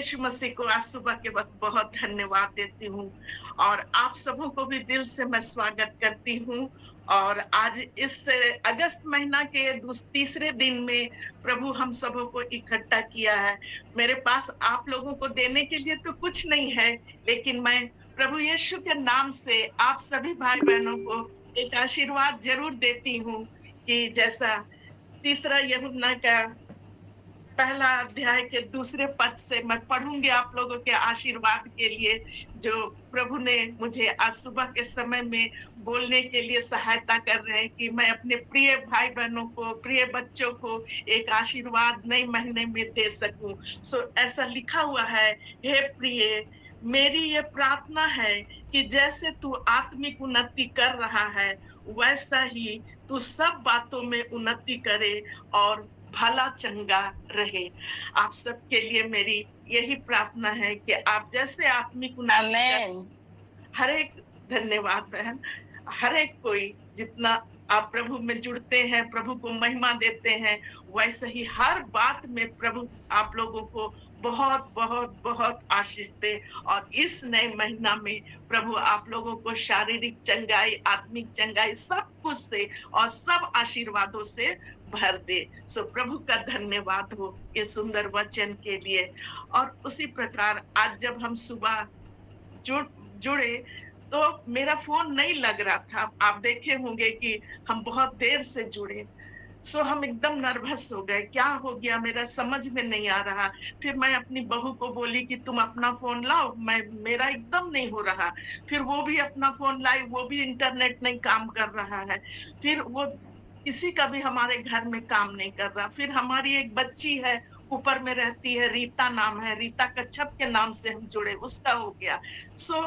यीशु मसीह को आज सुबह के वक़्त बहुत धन्यवाद देती हूँ और आप सबों को भी दिल से मैं स्वागत करती हूँ। और आज इस अगस्त महीना के तीसरे दिन में प्रभु हम सबों को इकट्ठा किया है। मेरे पास आप लोगों को देने के लिए तो कुछ नहीं है, लेकिन मैं प्रभु यीशु के नाम से आप सभी भाई-बहनों को एक आशीर्वाद ज़रूर देती हूँ कि जैसा तीसरा यूहन्ना का पहला अध्याय के दूसरे पद से मैं पढ़ूंगी आप लोगों के आशीर्वाद के लिए, जो प्रभु ने मुझे आज सुबह के समय में बोलने के लिए सहायता कर रहे हैं कि मैं अपने प्रिय भाई बहनों को, प्रिय बच्चों को एक आशीर्वाद नए महीने में दे सकूं। ऐसा लिखा हुआ है, हे प्रिय, मेरी ये प्रार्थना है कि जैसे तू आत्मिक उन्नति कर रहा है, वैसा ही तू सब बातों में उन्नति करे और भला चंगा रहे। आप सबके लिए मेरी यही प्रार्थना है कि आप जैसे आत्मिक उन्नति कर आमेन। हर एक धन्यवाद बहन, हर एक कोई जितना आप प्रभु में जुड़ते हैं, प्रभु को महिमा देते हैं, वैसे ही हर बात में प्रभु आप लोगों को बहुत बहुत बहुत आशीष दे। और इस नए महीना में प्रभु आप लोगों को शारीरिक चंगाई, आत्मिक चंगाई, सब कुछ से और सब आशीर्वादों से भर दे। प्रभु का धन्यवाद हो ये सुंदर वचन के लिए। और उसी प्रकार आज जब हम सुबह जुड़े तो मेरा फ़ोन नहीं लग रहा था। आप देखे होंगे कि हम बहुत देर से जुड़े। हम एकदम नर्वस हो गए, क्या हो गया मेरा समझ में नहीं आ रहा। फिर मैं अपनी बहू को बोली कि तुम अपना फ़ोन लाओ, मेरा एकदम नहीं हो रहा। फिर वो भी अपना फ़ोन लाई, वो भी इंटरनेट नहीं काम कर रहा है। फिर वो किसी का भी हमारे घर में काम नहीं कर रहा। फिर हमारी एक बच्ची है, ऊपर में रहती है, रीता नाम है, रीता कच्छप के नाम से हम जुड़े, उसका हो गया। सो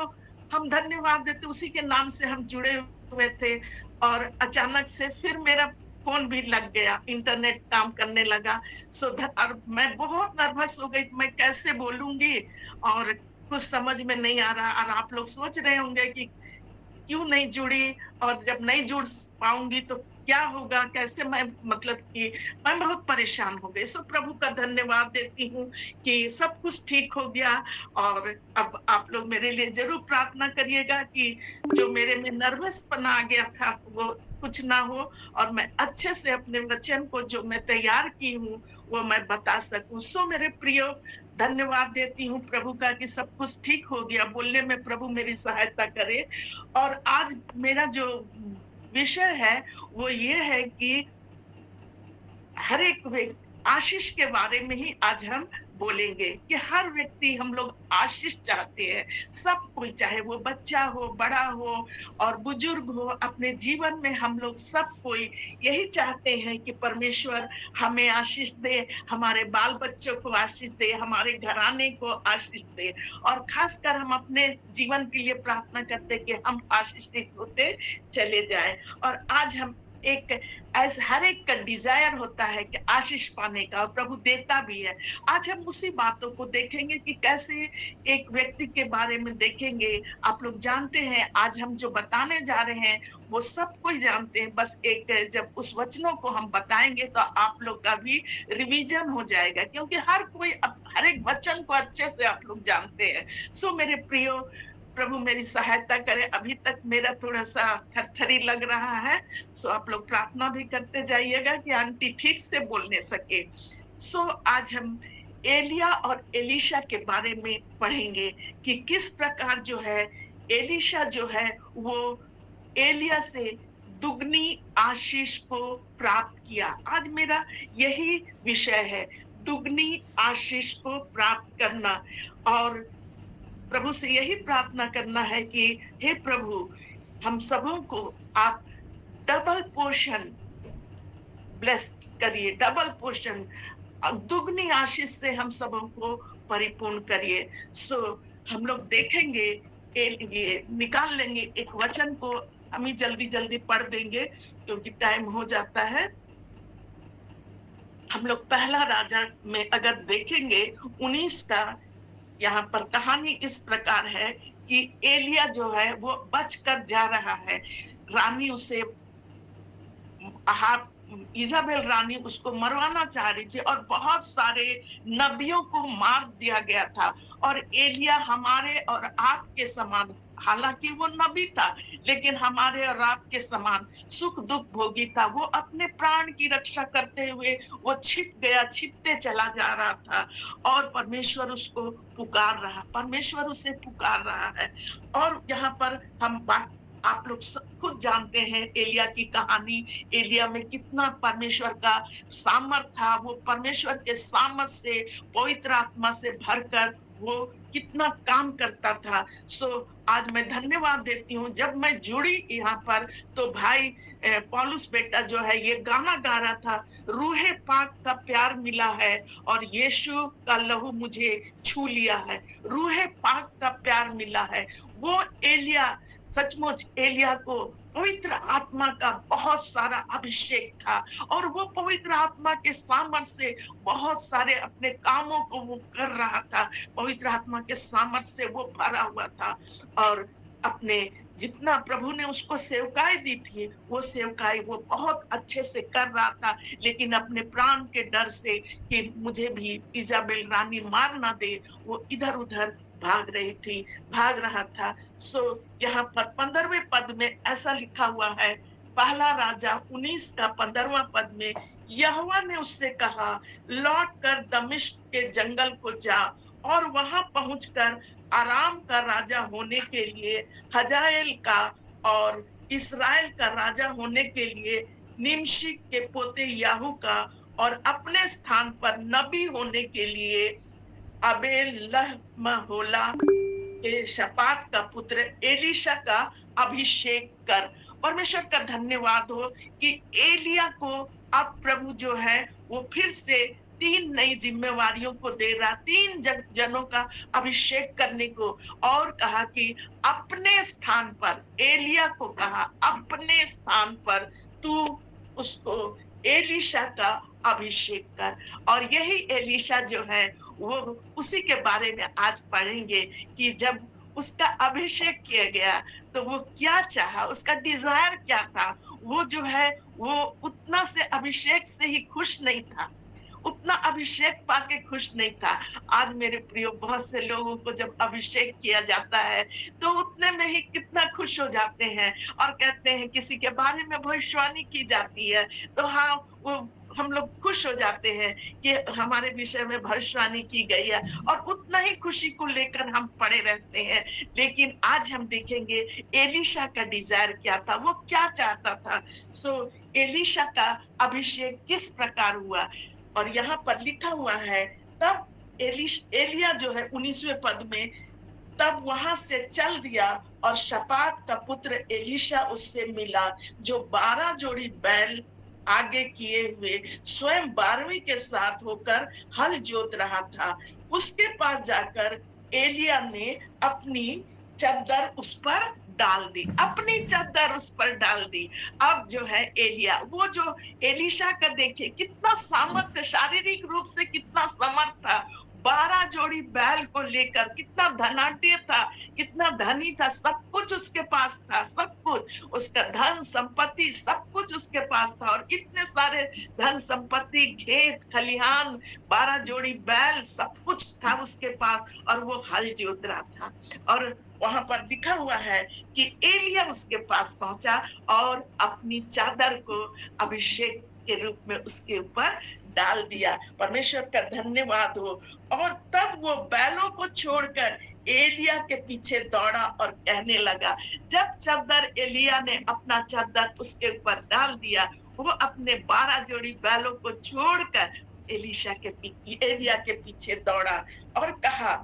हम धन्यवाद देते, उसी के नाम से हम जुड़े हुए थे। और अचानक से फिर मेरा फ़ोन भी लग गया, इंटरनेट काम करने लगा। और मैं बहुत नर्वस हो गई, मैं कैसे बोलूँगी और कुछ समझ में नहीं आ रहा। और आप लोग सोच रहे होंगे कि क्यों नहीं जुड़ी, और जब नहीं जुड़ पाऊँगी तो क्या होगा? कैसे मैं, मतलब कि मैं बहुत परेशान हो गई। प्रभु का धन्यवाद देती हूँ कि सब कुछ ठीक हो गया। और अब आप लोग मेरे लिए ज़रूर प्रार्थना करिएगा कि जो मेरे में नर्वसपना आ गया था, वो कुछ ना हो और मैं अच्छे से अपने वचन को जो मैं तैयार की हूँ, वो मैं बता सकूँ। मेरे प्रियो, धन्यवाद देती हूँ प्रभु का कि सब कुछ ठीक हो गया। बोलने में प्रभु मेरी सहायता करे। और आज मेरा जो विषय है वो ये है कि हर एक आशीष के बारे में ही आज हम बोलेंगे कि हर व्यक्ति, हम लोग आशीष चाहते हैं। सब कोई, चाहे वो बच्चा हो, बड़ा हो और बुजुर्ग हो, अपने जीवन में हम लोग सब कोई यही चाहते हैं कि परमेश्वर हमें आशीष दे, हमारे बाल बच्चों को आशीष दे, हमारे घराने को आशीष दे। और खासकर हम अपने जीवन के लिए प्रार्थना करते हैं कि हम आशीषित होते चले जाएं। और आज हम एक, ऐसा हर एक का डिजायर होता है कि आशीष पाने का, और प्रभु देता भी है। आज हम उसी बातों को देखेंगे कि कैसे एक व्यक्ति के बारे में देखेंगे। आप लोग जानते हैं, आज हम जो बताने जा रहे हैं वो सब कोई जानते हैं। बस एक, जब उस वचनों को हम बताएंगे तो आप लोग का भी रिवीजन हो जाएगा, क्योंकि हर कोई हर एक वचन को अच्छे से आप लोग जानते हैं। मेरे प्रियो, प्रभु मेरी सहायता करे। अभी तक मेरा थोड़ा-सा थरथरी लग रहा है। आप लोग प्रार्थना भी करते जाइएगा कि आंटी ठीक से बोलने सके। आज हम एलिया और एलीशा के बारे में पढ़ेंगे कि किस प्रकार जो है एलीशा जो है वो एलिया से दुगनी आशीष को प्राप्त किया। आज मेरा यही विषय है, दुगनी आशीष को प्राप्त करना। और प्रभु से यही प्रार्थना करना है कि हे प्रभु, हम सबों को आप डबल पोर्शन ब्लेस करिए, डबल पोर्शन, दुगनी आशीष से हम सबों को परिपूर्ण करिए। हम लोग देखेंगे, ये निकाल लेंगे एक वचन को, हम ही जल्दी जल्दी पढ़ देंगे क्योंकि टाइम हो जाता है। हम लोग पहला राजा में अगर देखेंगे 19 का, यहाँ पर कहानी इस प्रकार है कि एलिया जो है वो बचकर जा रहा है। रानी उसे, अहाब इजाबेल रानी उसको मरवाना चाह रही थी और बहुत सारे नबियों को मार दिया गया था। और एलिया हमारे और आपके समान, हालांकि वो नबी था, लेकिन हमारे और आपके समान सुख दुख भोगी था। वो अपने प्राण की रक्षा करते हुए वो छिप गया, छिपते चला जा रहा था और परमेश्वर उसको पुकार रहा, परमेश्वर उसे पुकार रहा है। और यहाँ पर आप लोग खुद जानते हैं एलिया की कहानी। एलिया में कितना परमेश्वर का सामर्थ था, वो परमेश्वर के सामर्थ से, पवित्र आत्मा से भरकर वो कितना काम करता था। सो आज मैं धन्यवाद देती हूँ, जब मैं जुड़ी यहाँ पर तो भाई पौलुस बेटा जो है ये गाना गा रहा था, रूहे पाक का प्यार मिला है और यीशु का लहू मुझे छू लिया है। रूहे पाक का प्यार मिला है। वो एलिया, सचमुच एलिया को पवित्र आत्मा का बहुत सारा अभिषेक था और वो पवित्र आत्मा के सामर्थ्य से बहुत सारे अपने कामों को वो कर रहा था। पवित्र आत्मा के सामर्थ्य से वो भरा हुआ था और अपने जितना प्रभु ने उसको सेवकाई दी थी, वो सेवकाई वो बहुत अच्छे से कर रहा था। लेकिन अपने प्राण के डर से कि मुझे भी इजाबेल रानी मार ना दे, वो इधर उधर भाग रही थी, भाग रहा था। सो यहाँ पर 15वें पद में ऐसा लिखा हुआ है, पहला राजा 19 का 15वां पद में, यहोवा ने उससे कहा, लौट कर दमिश्क के जंगल को जा और वहां पहुंचकर आराम का राजा होने के लिए हजाएल का और इस्राएल का राजा होने के लिए निमशी के पोते याहू का और अपने स्थान पर नबी होने के लिए अबेलहमहोला के शपात का पुत्र एलीशा का अभिषेक कर। परमेश्वर का धन्यवाद हो कि एलिया को अब प्रभु जो है वो फिर से 3 नई जिम्मेवारियों को दे रहा, 3 जनों का अभिषेक करने को, और कहा कि अपने स्थान पर, एलिया को कहा अपने स्थान पर तू उसको एलीशा का अभिषेक कर। और यही एलीशा जो है वो उसी के बारे में आज पढ़ेंगे कि जब उसका अभिषेक किया गया तो वो क्या चाहा, उसका डिजायर क्या था। वो जो है वो उतना से अभिषेक से ही खुश नहीं था, उतना अभिषेक पाके खुश नहीं था। आज मेरे प्रियो, बहुत से लोगों को जब अभिषेक किया जाता है तो उतने में ही कितना खुश हो जाते हैं और कहते हैं, किसी के बारे में भविष्यवाणी की जाती है तो हाँ वो हम लोग खुश हो जाते हैं कि हमारे विषय में भविष्यवाणी की गई है और उतना ही खुशी को लेकर हम पड़े रहते हैं। लेकिन आज हम देखेंगे एलीशा का डिजायर क्या था, वो क्या चाहता था। सो एलीशा का अभिषेक किस प्रकार हुआ, और यहाँ पर लिखा हुआ है, तब एलिया जो है 19वें पद में, तब वहां से चल दिया और शपात का पुत्र एलीशा उससे मिला, जो 12 जोड़ी बैल आगे किए हुए स्वयं 12वीं के साथ होकर हल जोत रहा था। उसके पास जाकर एलिया ने अपनी चद्दर उस पर डाल दी, अपनी चद्दर उस पर डाल दी। अब जो है एलिया, वो जो एलीशा का देखिए कितना सामर्थ्य, शारीरिक रूप से कितना समर्थ था, 12 जोड़ी बैल को लेकर कितना धनाढ्य था, कितना धनी था, सब कुछ उसके पास था, सब कुछ उसका धन संपत्ति सब कुछ उसके पास था। और इतने सारे धन संपत्ति, खेत खलिहान, 12 जोड़ी बैल, सब कुछ था उसके पास और वो हल जोत रहा था। और वहां पर लिखा हुआ है कि एलिया उसके पास पहुंचा और अपनी चादर को अभिषेक के रूप में उसके ऊपर डाल दिया। परमेश्वर का धन्यवाद हो। और तब वो बैलों को छोड़कर एलिया के पीछे दौड़ा और कहने लगा, जब चादर एलिया ने अपना चादर उसके ऊपर डाल दिया, वो अपने 12 जोड़ी बैलों को छोड़कर एलिया के पीछे दौड़ा और कहा,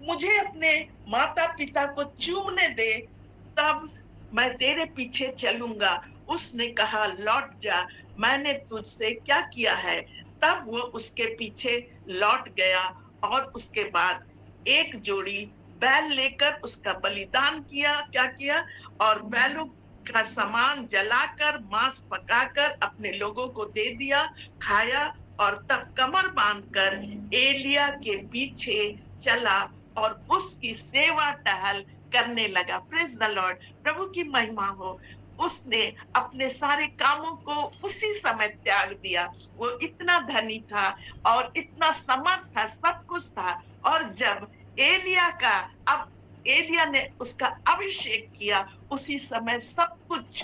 मुझे अपने माता पिता को चूमने दे, तब मैं तेरे पीछे चलूंगा। उसने कहा, लौट जा, मैंने तुझसे क्या किया है। तब वो उसके पीछे लौट गया और उसके बाद एक जोड़ी बैल लेकर उसका बलिदान किया, क्या किया, और बैलों का सामान जलाकर मांस पकाकर अपने लोगों को दे दिया, खाया, और तब कमर बांधकर एलिया के पीछे चला और उसकी सेवा टहल करने लगा। प्रेज द लॉर्ड, प्रभु की महिमा हो। उसने अपने सारे कामों को उसी समय त्याग दिया। वो इतना धनी था और इतना समर्थ था, सब कुछ था। और जब एलिया का अब एलिया ने उसका अभिषेक किया, उसी समय सब कुछ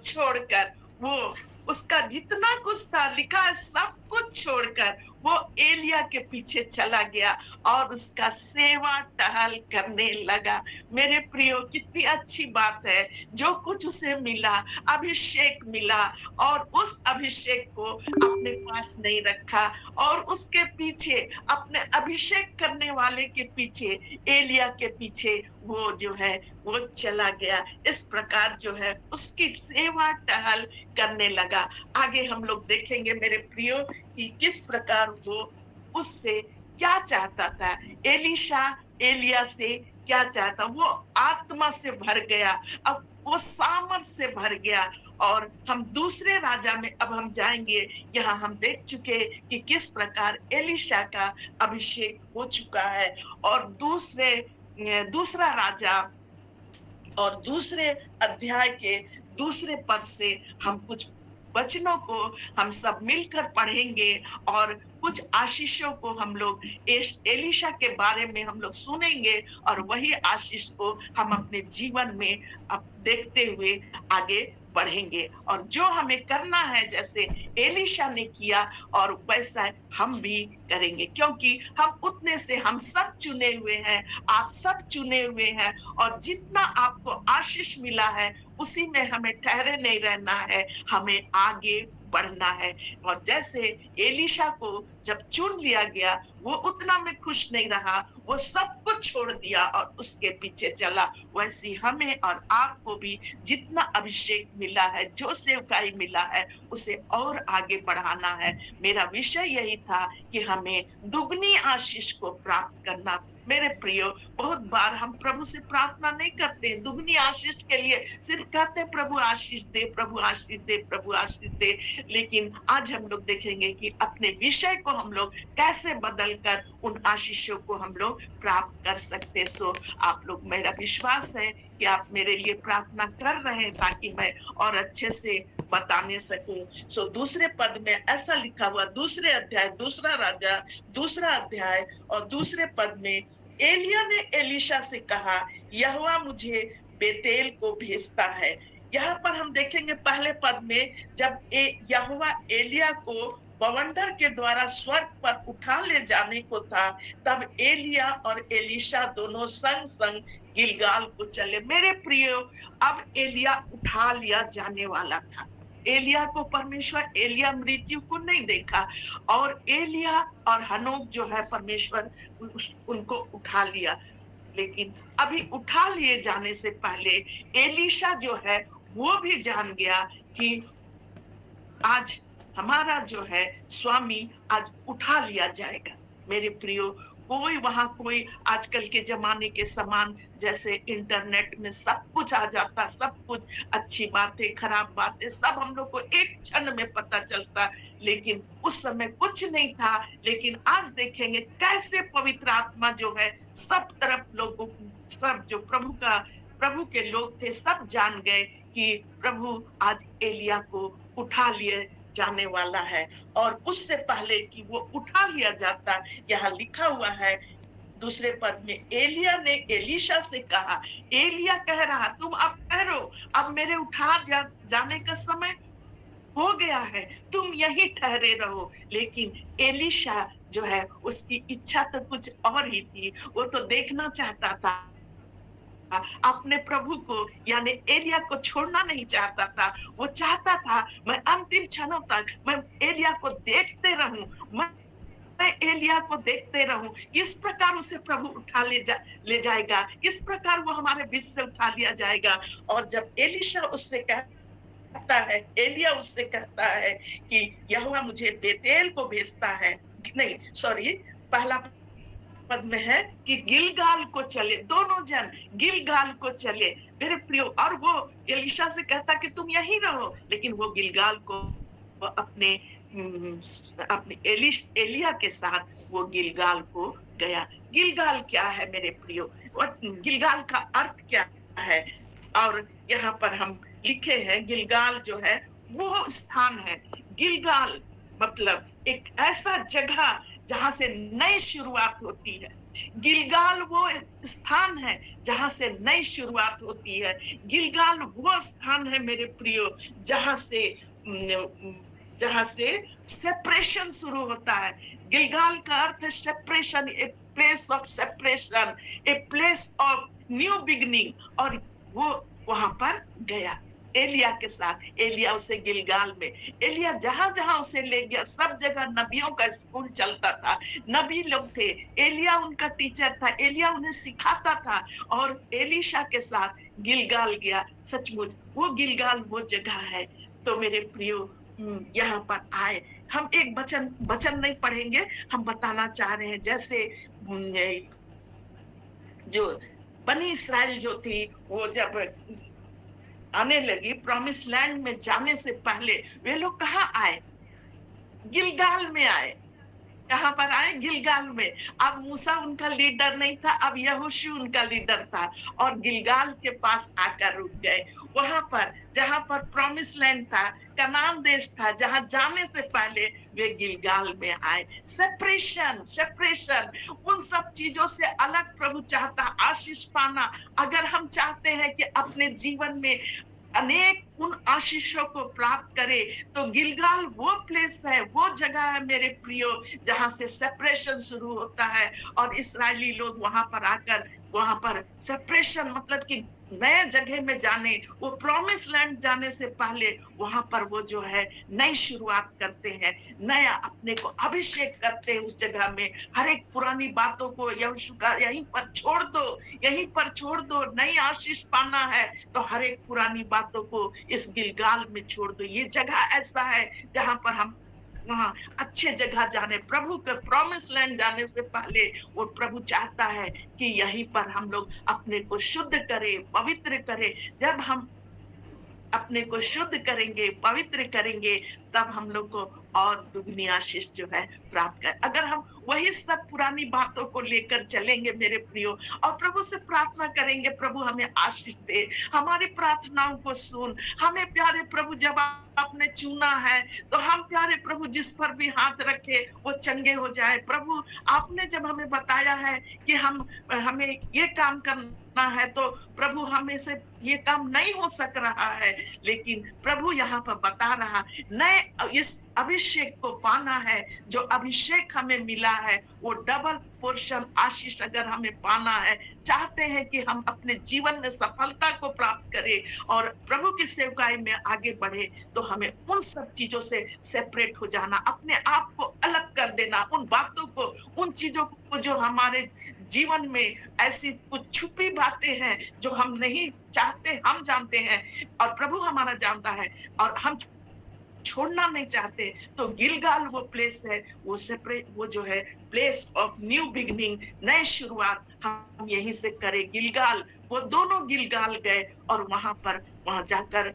छोड़कर वो उसका जितना कुछ था लिखा है, सब कुछ छोड़कर वो एलिया के पीछे चला गया और उसका सेवा टहल करने लगा। मेरे प्रियो, कितनी अच्छी बात है। जो कुछ उसे मिला, अभिषेक मिला, और उस अभिषेक को अपने पास नहीं रखा और उसके पीछे, अपने अभिषेक करने वाले के पीछे, एलिया के पीछे वो जो है वो चला गया। इस प्रकार जो है उसकी सेवा टहल करने लगा। आगे हम लोग देखेंगे मेरे प्रियो कि किस प्रकार वो उससे क्या चाहता था। एलीशा एलिया से क्या चाहता, वो आत्मा से भर गया, अब वो सामर्थ से भर गया। और हम दूसरे राजा में अब हम जाएंगे। यहाँ हम देख चुके कि किस प्रकार एलीशा का अभिषेक हो चुका है। और दूसरा राजा और दूसरे अध्याय के दूसरे पद से हम कुछ वचनों को हम सब मिलकर पढ़ेंगे और कुछ आशीषों को हम लोग एलीशा के बारे में हम लोग सुनेंगे और वही आशीष को हम अपने जीवन में अब देखते हुए आगे बढ़ेंगे। और जो हमें करना है जैसे एलीशा ने किया और वैसा हम भी करेंगे, क्योंकि हम उतने से हम सब चुने हुए हैं, आप सब चुने हुए हैं। और जितना आपको आशीष मिला है उसी में हमें ठहरे नहीं रहना है, हमें आगे बढ़ना है। और जैसे एलीशा को जब चुन लिया गया, वो उतना में खुश नहीं रहा, वो सब कुछ छोड़ दिया और उसके पीछे चला। वैसे हमें और आपको भी जितना अभिषेक मिला है, जो सेवकाई मिला है, उसे और आगे बढ़ाना है। मेरा विषय यही था कि हमें दुगनी आशीष को प्राप्त करना। मेरे प्रियो, बहुत बार हम प्रभु से प्रार्थना नहीं करते दुगनी आशीष के लिए, सिर्फ कहते हैं प्रभु आशीष दे, प्रभु आशीष दे, प्रभु आशीष दे। लेकिन आज हम लोग देखेंगे कि अपने विषय को हम लोग कैसे बदलकर उन आशीषों को हम लोग प्राप्त कर सकते। सो आप लोग, मेरा विश्वास है कि आप मेरे लिए प्रार्थना कर रहे हैं ताकि मैं और अच्छे से बताने सकूं। सो दूसरे पद में ऐसा लिखा हुआ, दूसरे अध्याय, दूसरा राजा, दूसरा अध्याय और दूसरे पद में, एलिया ने एलीशा से कहा, यहोवा मुझे बेतेल को भेजता है। यहाँ पर हम देखेंगे पहले पद में, जब यहोवा एलिया को बवंडर के द्वारा स्वर्ग पर उठा ले जाने को था, तब एलिया और एलीशा दोनों संग संग गिलगाल को चले। मेरे प्रियो, अब एलिया उठा लिया जाने वाला था। एलिया को परमेश्वर, एलिया मृत्यु को नहीं देखा, और एलिया और हनोक जो है परमेश्वर उनको उठा लिया। लेकिन अभी उठा लिए जाने से पहले एलीशा जो है वो भी जान गया कि आज हमारा जो है स्वामी आज उठा लिया जाएगा। मेरे प्रियो, कोई आजकल के जमाने के समान जैसे इंटरनेट में सब कुछ आ जाता, सब कुछ अच्छी बातें, खराब बातें सब हम लोग को एक क्षण में पता चलता। लेकिन उस समय कुछ नहीं था। लेकिन आज देखेंगे कैसे पवित्र आत्मा जो है सब तरफ लोगों, सब जो प्रभु के लोग थे, सब जान गए कि प्रभु आज एलिया को उठा लिए जाने वाला है। और उससे पहले कि वो उठा लिया जाता, यहाँ लिखा हुआ है दूसरे पद में, एलिया ने एलीशा से कहा, एलिया कह रहा, तुम अब ठहरो, अब मेरे जाने का समय हो गया है, तुम यहीं ठहरे रहो। लेकिन एलीशा जो है उसकी इच्छा तो कुछ और ही थी। वो तो देखना चाहता था अपने प्रभु को, यानी एलिया को छोड़ना नहीं चाहता था। वो चाहता था मैं अंतिम क्षणों तक मैं एलिया को देखते रहूं, मैं एलिया को देखते रहूं। किस प्रकार उसे प्रभु उठा ले जाएगा, किस प्रकार वो हमारे बीच से उठा लिया जाएगा। और जब एलीशा उससे कहता है, एलिया उससे कहता है कि यहोवा मुझे बेतेल को भेजता है, नहीं सॉरी, पहला पद में है कि गिलगाल को चले, दोनों जन गिलगाल को चले। मेरे प्रियो, और वो एलीशा से कहता कि तुम यहीं रहो, लेकिन वो गिलगाल को अपने एलिया के साथ वो गिलगाल को गया। गिलगाल क्या है मेरे प्रियो, और गिलगाल का अर्थ क्या है? और यहाँ पर हम लिखे हैं गिलगाल जो है वो स्थान है। गिलगाल मतलब एक ऐसा जगह जहां से नई शुरुआत होती है। गिलगाल वो स्थान है जहां से नई शुरुआत होती है। गिलगाल वो स्थान है मेरे प्रियो जहां से जहां से सेपरेशन शुरू होता है। गिलगाल का अर्थ है separation, a place of separation, a place of new beginning. और वो वहां पर गया एलिया के साथ। एलिया उसे गिलगाल में, एलिया जहां जहां उसे ले गया सब जगह नबियों का स्कूल चलता था। नबी लोग थे, एलिया उनका टीचर था, एलिया उन्हें सिखाता था। और एलीशा के साथ गिलगाल गया। सचमुच वो गिलगाल वो जगह है। तो मेरे प्रियो यहाँ पर आए। हम एक वचन नहीं पढ़ेंगे, हम बताना चाह रहे हैं। जैसे जो बनी इस्राएल जो थी वो जब आने लगी प्रॉमिस लैंड में जाने से पहले वे लोग कहाँ आए? गिलगाल में आए। कहाँ पर आए? गिलगाल में। अब मूसा उनका लीडर नहीं था, अब यहोशू उनका लीडर था और गिलगाल के पास आकर रुक गए। वहां पर जहां पर प्रॉमिस लैंड था, कनान देश था, जहां जाने से पहले वे गिलगाल में आए। सेपरेशन, सेपरेशन उन सब चीजों से अलग प्रभु चाहता, आशीष पाना। अगर हम चाहते हैं कि अपने जीवन में अनेक उन आशीषों को प्राप्त करे तो गिलगाल वो प्लेस है, वो जगह है मेरे प्रियो जहां से सेपरेशन शुरू होता है। और इस्राएली लोग वहां पर आकर वहां पर सेपरेशन मतलब कि नए जगह में जाने, वो प्रॉमिस लैंड जाने से पहले वहां पर वो जो है नई शुरुआत करते हैं, नया अपने को अभिषेक करते हैं उस जगह में। हर एक पुरानी बातों को यहोशू का यहीं पर छोड़ दो, यहीं पर छोड़ दो। नई आशीष पाना है तो हर एक पुरानी बातों को इस गिलगाल में छोड़ दो। ये जगह ऐसा है जहां पर हम वहां अच्छे जगह जाने, प्रभु के प्रॉमिस लैंड जाने से पहले वो प्रभु चाहता है कि यहीं पर हम लोग अपने को शुद्ध करें, पवित्र करें। जब हम अपने को शुद्ध करेंगे, पवित्र करेंगे, तब हम लोग को और दुगनी आशीष जो है प्राप्त कर। अगर हम वही सब पुरानी बातों को लेकर चलेंगे मेरे प्रियो और प्रभु से प्रार्थना करेंगे, प्रभु हमें आशीष दे, हमारी प्रार्थनाओं को सुन। हमें प्यारे प्रभु जब आपने चुना है तो हम प्यारे प्रभु जिस पर भी हाथ रखे वो चंगे हो जाए। प्रभु आपने जब हमें बताया है कि हमें ये काम करना है तो प्रभु हमें से ये काम नहीं हो सक रहा है, लेकिन प्रभु यहाँ पर बता रहा नए इस अभिषेक को पाना है। जो अभिषेक हमें मिला है वो डबल पोर्शन आशीष अगर हमें पाना है, चाहते हैं कि हम अपने जीवन में सफलता को प्राप्त करें और प्रभु की सेवकाई में आगे बढ़े, तो हमें उन सब चीजों से सेपरेट हो जाना, अपने आप को अलग कर देना, उन बातों को, उन चीजों को जो हमारे जीवन में ऐसी कुछ छुपी बातें हैं जो हम नहीं चाहते, हम जानते हैं और प्रभु हमारा जानता है और हम छोड़ना नहीं चाहते। तो गिलगाल वो प्लेस है, वो सेपरेट, वो जो है प्लेस ऑफ न्यू बिगिनिंग, नई शुरुआत हम यहीं से करें। गिलगाल, वो दोनों गिलगाल गए और वहां जाकर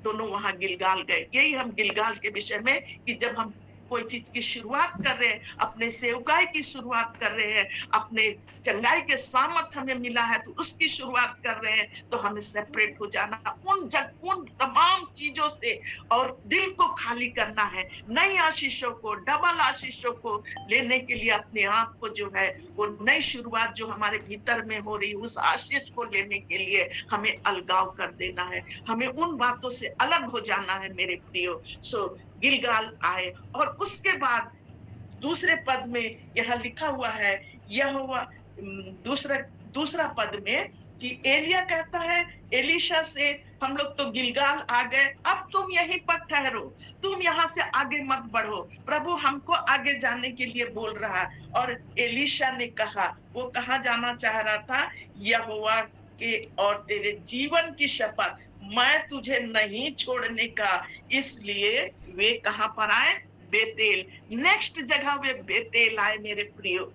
दोनों वहां गिलगाल गए। यही हम गिलगाल के विषय में कि जब हम कोई चीज की शुरुआत कर रहे हैं, अपने सेवकाई की शुरुआत कर रहे हैं, अपने चंगाई के सामर्थ हमें मिला है तो उसकी शुरुआत कर रहे हैं, तो हमें सेपरेट हो जाना उन तमाम चीजों से और दिल को खाली करना है। नई आशीषों को, डबल आशीषों को लेने के लिए अपने आप को जो है वो नई शुरुआत जो हमारे भीतर में हो रही, उस आशीष को लेने के लिए हमें अलगाव कर देना है, हमें उन बातों से अलग हो जाना है मेरे प्रियो। सो गिलगाल आए और उसके बाद दूसरे पद में यह लिखा हुआ है, यहोवा दूसरा पद में कि एलिया कहता है एलीशा से, हम लोग तो गिलगाल आ गए, अब तुम यहीं पर ठहरो, तुम यहाँ से आगे मत बढ़ो। प्रभु हमको आगे जाने के लिए बोल रहा है। और एलीशा ने कहा, वो कहाँ जाना चाह रहा था? यहोवा के और तेरे जीवन की शपथ, मैं तुझे नहीं छोड़ने का। इसलिए वे कहां पर आए? बेतेल। नेक्स्ट जगह वे बेतेल आए मेरे प्रियो।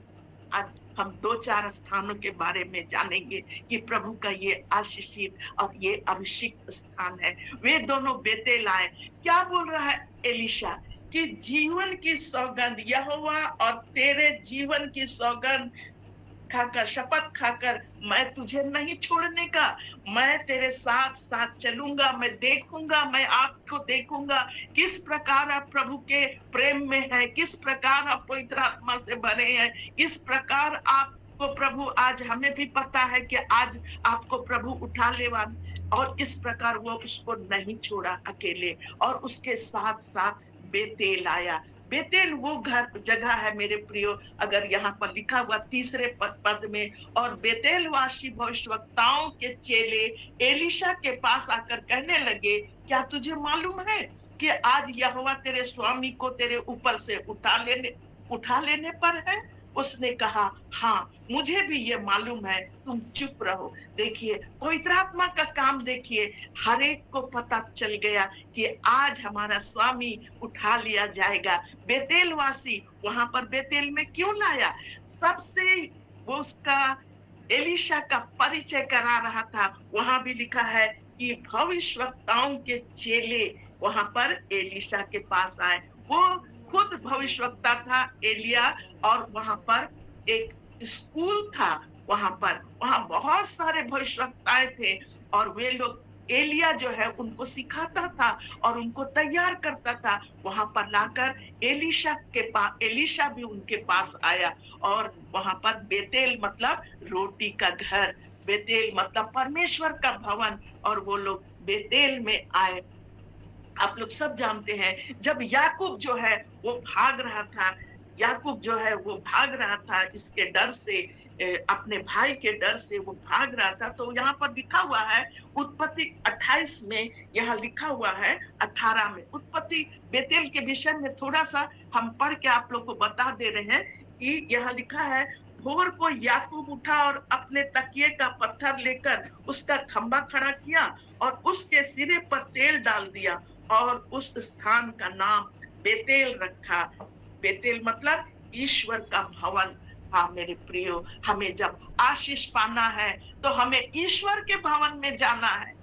आज हम 2-4 स्थानों के बारे में जानेंगे कि प्रभु का ये आशीषित और ये अभिषिक्त स्थान है। वे दोनों बेतेल आए। क्या बोल रहा है एलीशा? कि जीवन की सौगंध, यहोवा और तेरे जीवन की सौगंध खाकर, शपथ खाकर, मैं तुझे नहीं छोड़ने का, मैं तेरे साथ साथ चलूंगा, मैं देखूंगा, मैं आपको देखूंगा किस प्रकार आप प्रभु के प्रेम में है, किस प्रकार आप पवित्र आत्मा से भरे हैं, किस प्रकार आपको प्रभु, आज हमें भी पता है कि आज आपको प्रभु उठा लेवा, और इस प्रकार वो उसको नहीं छोड़ा अकेले, और उसके साथ साथ बेतेल आया। बेतेल वो घर जगह है मेरे प्रियो, अगर यहाँ पर लिखा हुआ तीसरे पद में, और बेतेलवासी भविष्यवक्ताओं के चेले एलीशा के पास आकर कहने लगे, क्या तुझे मालूम है कि आज यहोवा तेरे स्वामी को तेरे ऊपर से उठा लेने पर है? उसने कहा, हाँ मुझे भी ये मालूम है, तुम चुप रहो। देखिए पवित्र आत्मा का काम, देखिए हर एक को पता चल गया कि आज हमारा स्वामी उठा लिया जाएगा। बेतेलवासी वहां पर बेतेल में क्यों लाया? सबसे वो उसका एलीशा का परिचय करा रहा था। वहां भी लिखा है कि भविष्यवक्ताओं के चेले वहां पर एलीशा के पास आए। वो खुद भविष्यवक्ता था एलिया, और वहां पर एक स्कूल था, वहां बहुत सारे भविष्यवक्ताएं थे, और वे लोग एलिया जो है उनको सिखाता था और उनको तैयार करता था। वहां पर लाकर एलीशा भी उनके पास आया, और वहां पर बेतेल मतलब रोटी का घर, बेतेल मतलब परमेश्वर का भवन, और वो लोग बेतेल में आए। आप लोग सब जानते हैं, जब याकूब जो है वो भाग रहा था, याकूब जो है वो भाग रहा था इसके डर से, अपने भाई के डर से वो भाग रहा था। तो यहाँ पर लिखा हुआ है उत्पत्ति 28 में, यहाँ लिखा हुआ है 18 में, उत्पत्ति बेतेल के विषय में थोड़ा सा हम पढ़ के आप लोग को बता दे रहे हैं कि यहाँ लिखा है, भोर को याकूब उठा और अपने तकिए का पत्थर लेकर उसका खंबा खड़ा किया और उसके सिरे पर तेल डाल दिया और उस स्थान का नाम बेतेल रखा। बेतेल मतलब ईश्वर का भवन। हाँ मेरे प्रियो, हमें जब आशीष पाना है तो हमें ईश्वर के भवन में जाना है,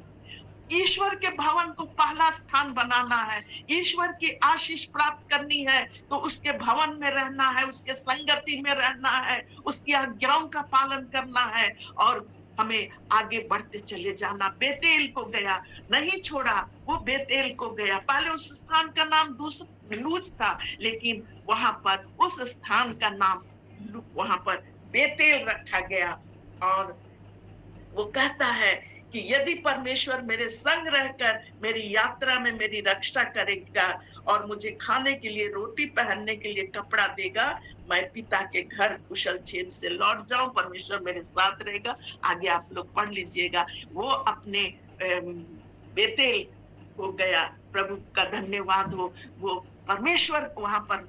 ईश्वर के भवन को पहला स्थान बनाना है। ईश्वर की आशीष प्राप्त करनी है तो उसके भवन में रहना है, उसके संगति में रहना है, उसकी आज्ञाओं का पालन करना है, और हमें आगे बढ़ते चले जाना। बेतेल को गया, नहीं छोड़ा, वो बेतेल को गया। पहले उस स्थान का नाम लूज था, लेकिन वहां पर उस स्थान का नाम वहां पर बेतेल रखा गया। और वो कहता है कि यदि परमेश्वर मेरे संग रहकर मेरी यात्रा में मेरी रक्षा करेगा और मुझे खाने के लिए रोटी, पहनने के लिए कपड़ा देगा, मैं पिता के घर कुशल क्षेम से लौट जाऊं, परमेश्वर मेरे साथ रहेगा। आगे आप लोग पढ़ लीजिएगा। वो अपने बेतेल हो गया। प्रभु का धन्यवाद हो। वो परमेश्वर वहां पर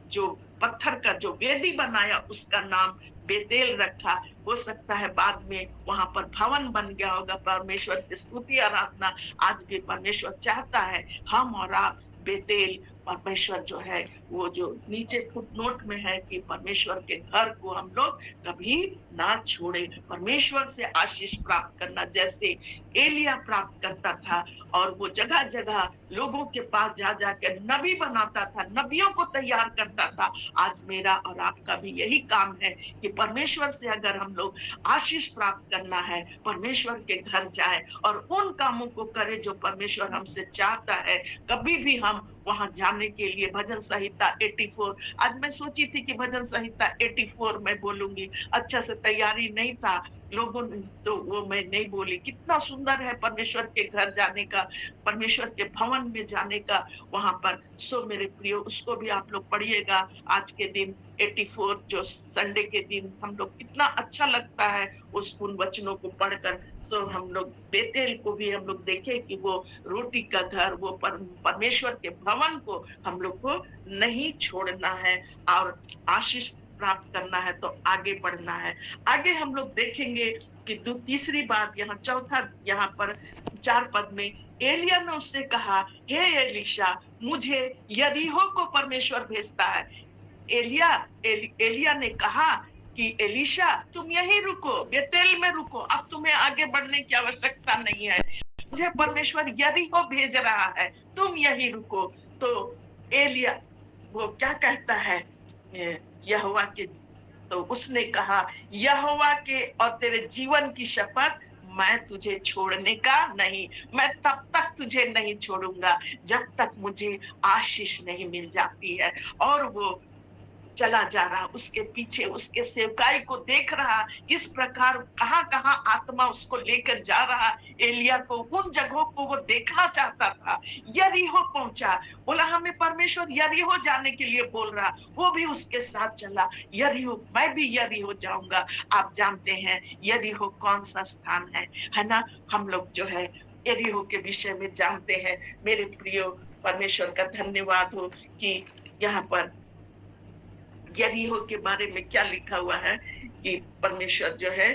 जो पत्थर का जो वेदी बनाया उसका नाम बेतेल रखा। हो सकता है बाद में वहां पर भवन बन गया होगा। परमेश्वर की स्तुति आराधना आज भी परमेश्वर चाहता है हम और आप बेतेल, परमेश्वर जो है वो जो नीचे फुटनोट में है कि परमेश्वर के घर को हम लोग कभी ना छोड़े। परमेश्वर से आशीष प्राप्त करना जैसे एलिया प्राप्त करता था, और वो जगह जगह लोगों के पास जा जाकर नबी बनाता था, नबियों को तैयार करता था। आज मेरा और आपका भी यही काम है कि परमेश्वर से अगर हम लोग आशीष प्राप्त करना है, परमेश्वर के घर जाए और उन कामों को करें जो परमेश्वर हमसे चाहता है। कभी भी हम वहां जाने के लिए भजन संहिता 84, आज मैं सोची थी कि भजन संहिता 84 मैं बोलूंगी, अच्छा से तैयारी नहीं था, लोगों ने तो वो मैं नहीं बोली। कितना सुंदर है परमेश्वर के घर जाने का, परमेश्वर के भवन में जाने का वहां पर। सो मेरे प्रियो, उसको भी आप लोग पढ़िएगा आज के दिन 84 जो संडे के दिन हम लोग, कितना अच्छा लगता है उन वचनों को पढ़कर। तो हम लोग बेतेल को भी हम लोग देखें कि वो रोटी का घर, वो परमेश्वर के भवन को हम लोग को नहीं छोड़ना है और आशीष प्राप्त करना है तो आगे बढ़ना है। आगे हम लोग देखेंगे कि तीसरी बात, यहाँ चौथा, यहाँ पर 4 पद में एलिया ने उससे कहा, हे एलीशा, मुझे यरीहो को परमेश्वर भेजता है। एलिया ने कहा कि एलीशा तुम यहीं रुको, बेतेल में रुको, अब तुम्हें आगे बढ़ने की आवश्यकता नहीं है, मुझे परमेश्वर यरीहो भेज रहा है, तुम यहीं रुको। तो एलिया वो क्या कहता है, यहोवा के तो उसने कहा, यहोवा के और तेरे जीवन की शपथ, मैं तुझे छोड़ने का नहीं, मैं तब तक तुझे नहीं छोड़ूंगा जब तक मुझे आशीष नहीं मिल जाती है। और वो चला जा रहा, उसके पीछे उसके सेवकाई को देख रहा, किस प्रकार कहाँ-कहाँ आत्मा उसको लेकर जा रहा। एलिय्याह को उन जगहों को वो देखना चाहता था। यरीहो पहुँचा, बोला हमें परमेश्वर यरीहो जाने के लिए बोल रहा, वो भी उसके साथ चला। यरीहो, मैं भी यरीहो जाऊँगा। आप जानते हैं यरीहो कौन-सा स्थान है ना? हम लोग जो है यरीहो के विषय में जानते हैं। मेरे प्रियो, परमेश्वर का धन्यवाद हो कि यहाँ पर यरीहो के बारे में क्या लिखा हुआ है कि परमेश्वर जो है,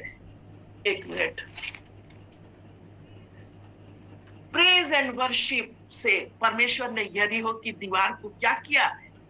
1 मिनट, प्रेज एंड वर्शिप से परमेश्वर ने यरीहो की दीवार को क्या किया?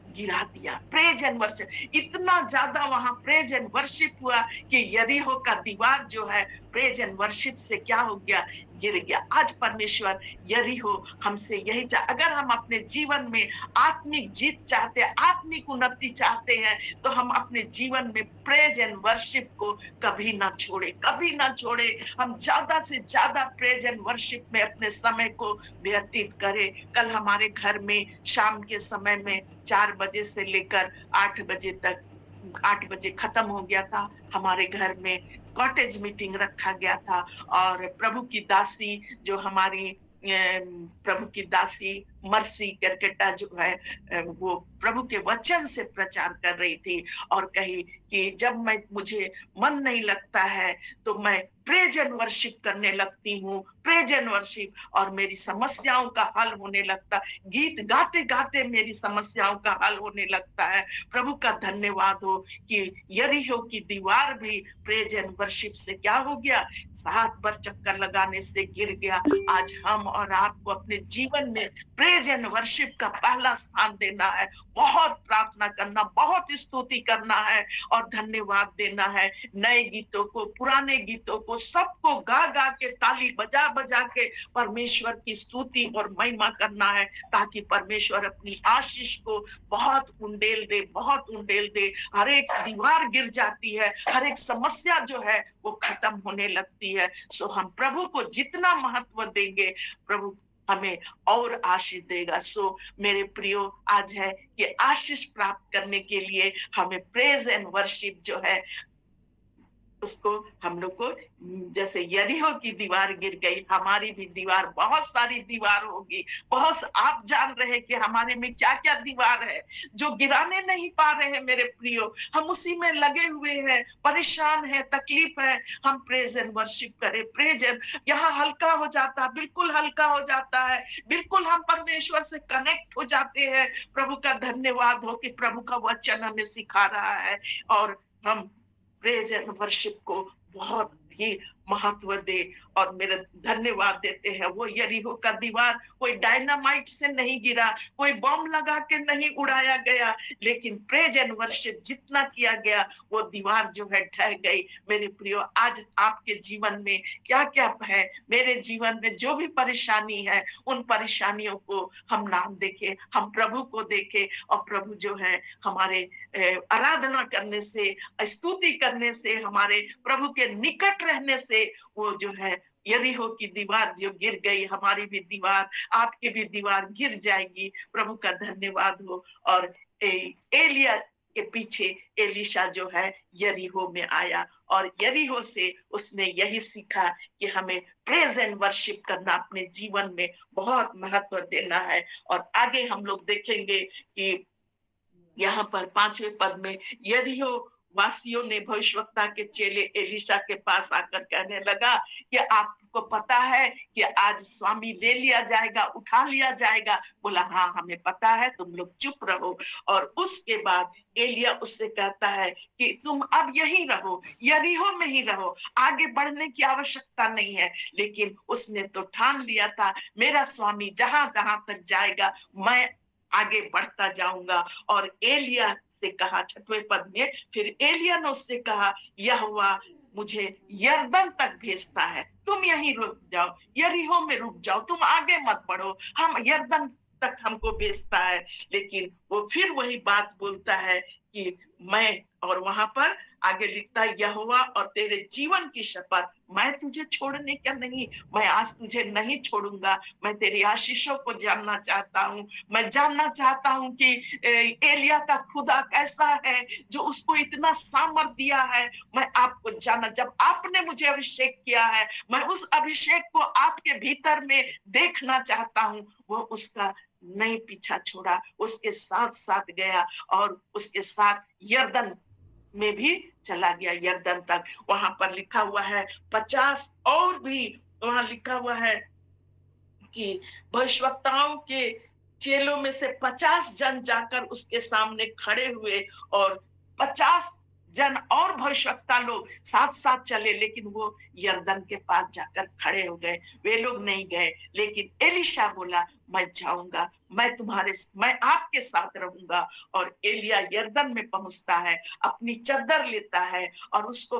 गिरा दिया। प्रेज एंड वर्शिप, इतना ज्यादा वहां प्रेज एंड वर्शिप हुआ कि यरीहो का दीवार जो है प्रेज एंड वर्शिप से क्या हो गया? गिर गया। आज परमेश्वर यरीहो हमसे यही अगर हम अपने जीवन में आत्मिक जीत चाहते हैं, आत्मिक उन्नति चाहते हैं, तो हम अपने जीवन में प्रेज एंड वर्शिप को कभी ना छोड़े, कभी ना छोड़े। हम ज्यादा से ज्यादा प्रेज एंड वर्शिप में अपने समय को व्यतीत करें। कल हमारे घर में शाम के समय में 4 बजे से लेकर 8 बजे तक, 8 बजे खत्म हो गया था, हमारे घर में कॉटेज मीटिंग रखा गया था। और प्रभु की दासी जो हमारी प्रभु की दासी मर्सी करकेटा जो है, वो प्रभु के वचन से प्रचार कर रही थी और कही कि जब मुझे मन नहीं लगता है तो मैं प्रेज एंड वर्शिप करने लगती हूँ, प्रेज एंड वर्शिप, और मेरी समस्याओं का हल होने लगता, गीत गाते गाते मेरी समस्याओं का हल होने लगता है। प्रभु का धन्यवाद हो कि यरीहो की दीवार भी प्रेज एंड वर्शिप से क्या हो गया? 7 बार चक्कर लगाने से गिर गया। आज हम और आपको अपने जीवन में प्रेज एंड वर्शिप का पहला स्थान देना है, बहुत प्रार्थना करना, बहुत स्तुति करना है और धन्यवाद देना है। नए गीतों को, पुराने गीतों को, सबको गा गा के, ताली बजा बजा के परमेश्वर की स्तुति और महिमा करना है, ताकि परमेश्वर अपनी आशीष को बहुत उंडेल दे, बहुत उंडेल दे। हर एक दीवार गिर जाती है, हर एक समस्या जो है वो खत्म होने लगती है। सो हम प्रभु को जितना महत्व देंगे, प्रभु हमें और आशीष देगा। सो मेरे प्रियो, आज है कि आशीष प्राप्त करने के लिए हमें प्रेज एंड वर्शिप जो है उसको हम लोग को, जैसे यरीहो की दीवार गिर गई, हमारी भी दीवार, बहुत सारी दीवार होगी। बहुत, आप जान रहे हैं कि हमारे में क्या क्या दीवार है जो गिराने नहीं पा रहे हैं। मेरे प्रियो, हम उसी में लगे हुए हैं, परेशान है, तकलीफ है। हम प्रेज एंड वर्शिप करें, प्रेज एंड, यहाँ हल्का हो जाता है, बिल्कुल हल्का हो जाता है, बिल्कुल हम परमेश्वर से कनेक्ट हो जाते हैं। प्रभु का धन्यवाद हो कि प्रभु का वचन हमें सिखा रहा है और हम प्रेज एंड वर्शिप को बहुत ही महत्व दे और मेरा धन्यवाद देते हैं। वो यरीहो का दीवार कोई डायनामाइट से नहीं गिरा, कोई बम लगा के नहीं उड़ाया गया, लेकिन प्रेज एंड वर्शिप जितना किया गया वो दीवार जो है ढह गई। मेरे प्रियो, आज आपके जीवन में क्या क्या है, मेरे जीवन में जो भी परेशानी है, उन परेशानियों को हम नाम देखें, हम प्रभु को देखें और प्रभु जो है हमारे आराधना करने से, स्तुति करने से, हमारे प्रभु के निकट रहने से वो जो है यरीहो की दीवार जो गिर गई, हमारी भी दीवार, आपकी भी दीवार गिर जाएगी। प्रभु का धन्यवाद हो। और एलिया के पीछे एलीशा जो है यरीहो में आया और यरीहो से उसने यही सीखा कि हमें प्रेज एंड वर्शिप करना अपने जीवन में बहुत महत्व देना है। और आगे हम लोग देखेंगे कि यहाँ पर 5वें पद में यरीहो वासियों ने भविष्यवक्ता के चेले एलीशा के पास आकर कहने लगा कि आपको पता है कि आज स्वामी ले लिया जाएगा, उठा लिया जाएगा। बोला हाँ हमें पता है, तुम लोग चुप रहो। और उसके बाद एलिया उससे कहता है कि तुम अब यहीं रहो, यरीहो में ही रहो, आगे बढ़ने की आवश्यकता नहीं है। लेकिन उसने तो ठान लिया था, मेरा स्वामी जहां जहां तक जाएगा मैं आगे बढ़ता जाऊंगा। और एलिया से कहा 6वें पद में, फिर एलिया ने उससे कहा यहोवा मुझे यरदन तक भेजता है, तुम यहीं रुक जाओ, यरीहो में रुक जाओ, तुम आगे मत बढ़ो, हम यरदन तक हमको भेजता है। लेकिन वो फिर वही बात बोलता है कि मैं, और वहां पर आगे लिखता है, यहोवा और तेरे जीवन की शपथ, मैं तुझे छोड़ने का नहीं, मैं आज तुझे नहीं छोड़ूंगा। मैं तेरी आशीषों को जानना चाहता हूँ। मैं जानना चाहता हूँ कि एलिया का खुदा कैसा है जो उसको इतना सामर्थ दिया है। मैं आपको जानना, जब आपने मुझे अभिषेक किया है, मैं उस अभिषेक को आपके भीतर में देखना चाहता हूँ। वो उसका नहीं पीछा छोड़ा, उसके साथ साथ गया और उसके साथ यरदन में भी चला गया, यरदन तक। वहां पर लिखा हुआ है 50 और भी वहां लिखा हुआ है कि भविष्यवक्ताओं के चेलों में से 50 जन जाकर उसके सामने खड़े हुए और 50 जन और भविष्यवक्ता लोग साथ साथ चले, लेकिन वो यरदन के पास जाकर खड़े हो गए, वे लोग नहीं गए। लेकिन एलीशा बोला, मैं जाऊंगा, मैं आपके साथ रहूंगा। और एलिया यरदन में पहुंचता है, अपनी चद्दर लेता है और उसको